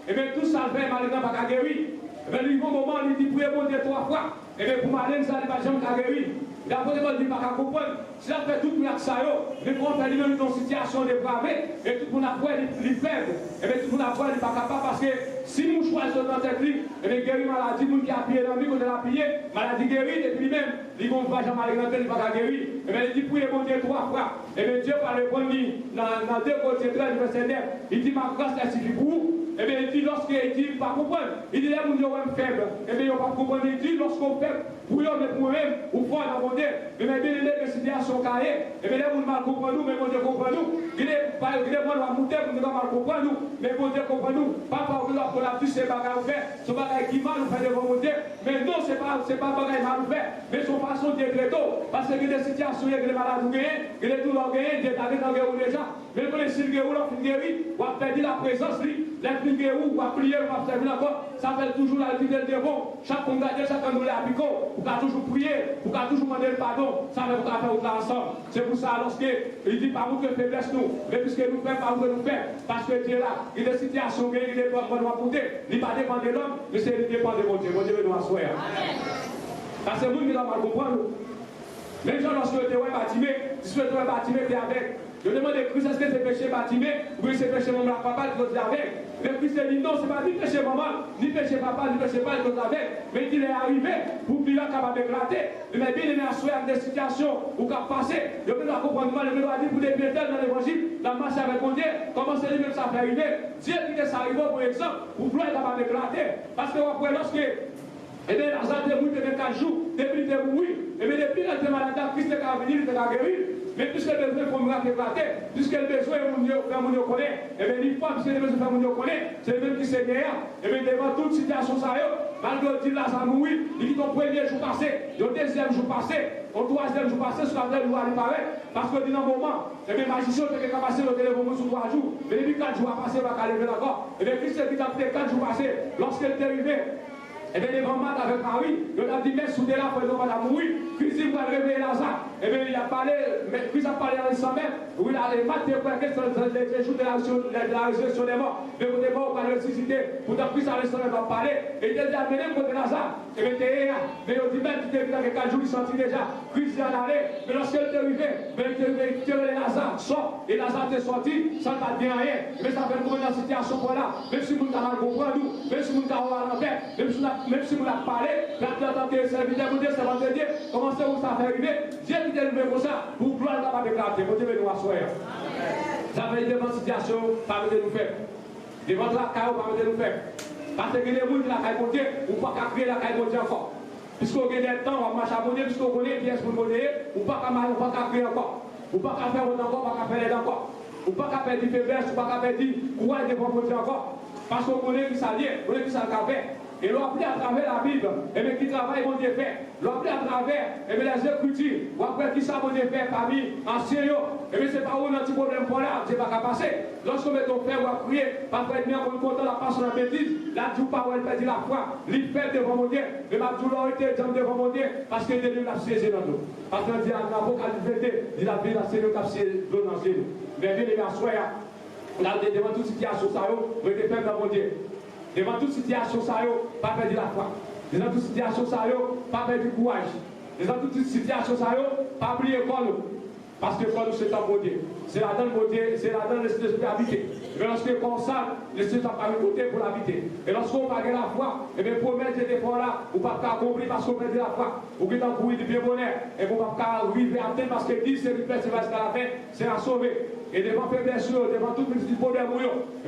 Et bien, tout ça, le fait, malin, pas guéri. Et bien, le moment, il dit, priez bon Dieu 3 fois. Et bien, pour malin, ça, il va jamais guéri. Et après, il dit, pas comprendre. Si ça fait tout le monde ça, mais pour faire lui-même dans une situation dépravée, et tout le monde a pris, il faible. Et bien, tout le monde a pris, il n'est pas capable parce que si nous choisissons dans cette vie, et bien, guérir maladie, le monde qui a pillé dans lui, quand il a pillé, maladie guérie, et puis lui-même, il ne va jamais aller dans il ne va pas guérir. Et bien, il dit, priez mon Dieu 3 fois. Et bien, Dieu va répondre dans 2 Corinthiens 13, verset 9. Il dit, ma grâce est suffisante pour vous. Et bien, il dit, lorsqu'il dit, pas comprendre, il dit, là, mon Dieu, on est faible. Et bien, il ne va pas comprendre, il dit, lorsqu'on fait, pour eux, mais pour eux-mêmes, ou fort dans mon Dieu. Et bien, il est des situations carrées. Et bien, là, vous ne mal comprendre nous, mais mon Dieu comprend nous. Il est pas, il est moi, on va monter, vous ne mal comprendre nous, mais mon Dieu comprend nous. Pas par pour la plus, c'est bagaille ou fait, son bagaille qui mal, ou fait devant mon Dieu. Mais non, c'est pas bagaille mal ou fait, mais son façon de très tôt. Parce que des situations, il y a des malades ou gagnés, il y a des douleurs gagnés, des tarifs dans guerre déjà. Mais quand les signes guerre ou l'on finit guéri, ou a perdu la présence, lui, les guerre ou a prié, ou a servir encore, ça fait toujours la vie de devant. Chaque congrégateur, chacun nous l'a appliqué, pour qu'à toujours prier, pour qu'à toujours demander le pardon, ça fait pour qu'à faire autre ensemble. C'est pour ça, lorsqu'il dit par vous que faiblesse nous, mais puisque nous faisons, par vous que nous faisons, parce que Dieu là, il y a des situations, il est pas de monter, il ne dépend pas de l'homme, mais c'est il dépend de mon Dieu. Mon Dieu veut nous asseoir. Parce que nous, nous avons mal comprendre. Même gens, lorsque tu es bâtimé, si tu es bâtimé, tu es avec. Je demande à Christ, est-ce que c'est péché bâtimé, ou c'est péché maman, papa, tu es avec. Mais Christ dit non, ce n'est pas ni péché maman, ni péché papa, ni péché papa, tu es avec. Mais il est arrivé pour qu'il soit capable d'éclater. Mais bien, il est assuré des situations où il a passé. Je peux comprendre mal, je peux dire pour des piétons dans l'évangile, la marche avec mon Dieu, comment c'est lui-même ça fait arriver. Dieu dit que ça arrive, pour exemple, pour qu'il soit capable d'éclater. Parce que après, lorsque et bien, Lazare est mort pendant 4 jours, depuis qu'il est mort, et bien, depuis qu'il est malade, Christ est venu, il est guéri. Mais puisque le besoin pour miracle éclater, puisque le besoin est faire mon connaît, et bien, il faut, puisque le besoin faire mon connaît, c'est le même qui s'est derrière. Et bien, devant toute situation, ça y est, malgré le dit Lazare mourir, il dit ton premier jour passé, le deuxième jour passé, au troisième jour passé, sur la jour aller paraître, parce que dans un moment, et bien, magicien, tu as passé le téléphone sur 3 jours, mais depuis 4 jours à passer, il va lever d'accord. Et bien, Christ dit qu'il a fait 4 jours passés, lorsqu'il est arrivé. Et bien, les mamans avec Marie, il a dit, mais sous des là, pour la mourir, Christ va réveiller Lazare. Et bien, il a parlé, mais Christ a parlé à l'instant même, où il a maté pour les jours de la résurrection des morts. Mais vous devez pas ressusciter, pourtant Christ à l'instant même va parler. Et il a dit, amenez côté Lazare. Et bien, mais il dit, même, tu t'es vu avec 4 jours, il sentit déjà. Christ est en allé, mais lorsqu'il est arrivé, il tiré Lazare, sort, et Lazare est sorti, ça ne va bien rien. Mais ça fait combien de situations pour là, même si vous avez compris nous, même si vous avez l'enfer, même si vous l'avez parlé, la tête serviteur, vous dites, ça va te dire, comment c'est vous ça fait arriver, Dieu qui est arrivé comme ça, pour gloire ne pas déclarer, vous devez nous asseoir. Ça veut dire devant la situation, pas de nous faire. Devant la caille, pas de nous faire. Parce que les gens qui la caille Dieu, ou pas qu'à créer la caille Dieu encore. Puisqu'on a des temps, on marche à mon Dieu, puisqu'on connaît pièces pour monnaie, ou pas qu'à créer encore. Ou pas qu'à faire autant encore, pas qu'à faire les encore. Ou pas qu'à faire des faiblesses, ou pas qu'à faire des courage devant mon Dieu encore. Parce qu'on connaît qui ça vient, on connaît qui ça fait. Et l'on appris à travers la Bible, et bien qui travaille, mon Dieu fait. L'on appris à travers, et bien les Écritures, ou après qui ça, mon Dieu fait parmi anciens, et bien c'est pas où un petit problème pour là, c'est pas qu'à passer. Lorsqu'on met ton père ou à prier, pas faire bien qu'on content la passe sur la bêtise, là, tu pas où elle perdit la foi, l'île fait devant mon Dieu, mais ma douleur était devant mon Dieu, parce que Dieu l'a saisi dans nous. Parce qu'on dit à l'Apocalypse 22, il a vu la Seigneur qui a saisi dans nous. Mais bien, les gars, soyez devant toute situation, ça y est, vous êtes fait dans mon Dieu. Devant toute situation, ça y est, pas perdre la foi. Devant toute situation, ça y est, pas perdre du courage. Devant toute situation, ça y est, pas oublier l'école. Parce que l'école, c'est un bon Dieu. C'est la donne mon Dieu, c'est la donne l'esprit habité. Mais lorsque comme ça, l'esprit n'a pas mis côté pour l'habiter. Et lorsqu'on parle de la foi, et bien pour mettre cet effort-là, vous ne pouvez pas accomplir parce qu'on perd de la foi. Vous pouvez courir du bien bonheur. Et vous ne pouvez pas arriver à atteindre parce que 10, c'est le c'est jusqu'à la fin, c'est la sauver. Et devant faiblesse, devant tout petit problème,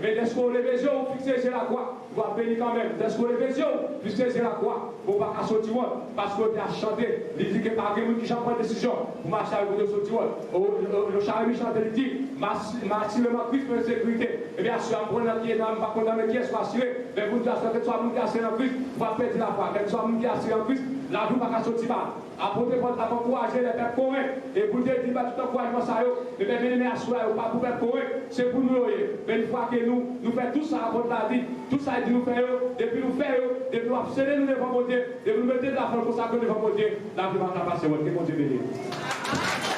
mais dès qu'on lève les yeux, on fixe sur la croix. Vous allez bénir quand même. Dès qu'on lève les yeux, fixez sur la croix. Vous ne pouvez pas sortir parce qu'on a chanté. Il dit que par quelqu'un qui chante pas de décision, vous marchez avec vous sortir. Le chariot chante, il dit, massivement Christ pour la sécurité. Et bien sûr, on prend qui est dans le condamné qui est assuré. Mais vous devez assurer que soit vous qui est assuré en Christ, vous allez perdre la foi. Mais soit vous qui est assuré en Christ, la vie ne va pas sortir mal. Apportez votre encourager les pères convaincre. Et pour dire, tout encouragement ça, et bien venez assurer, pas pour faire convaincre, c'est pour nous. Mais une fois que nous faisons tout ça à votre la vie, tout ça est dit nous faire, depuis nous faire, depuis nous abstenir nous devant mon Dieu, depuis nous mettre de la foi pour ça que devant mon Dieu, la vie va passer. Que mon Dieu bénisse.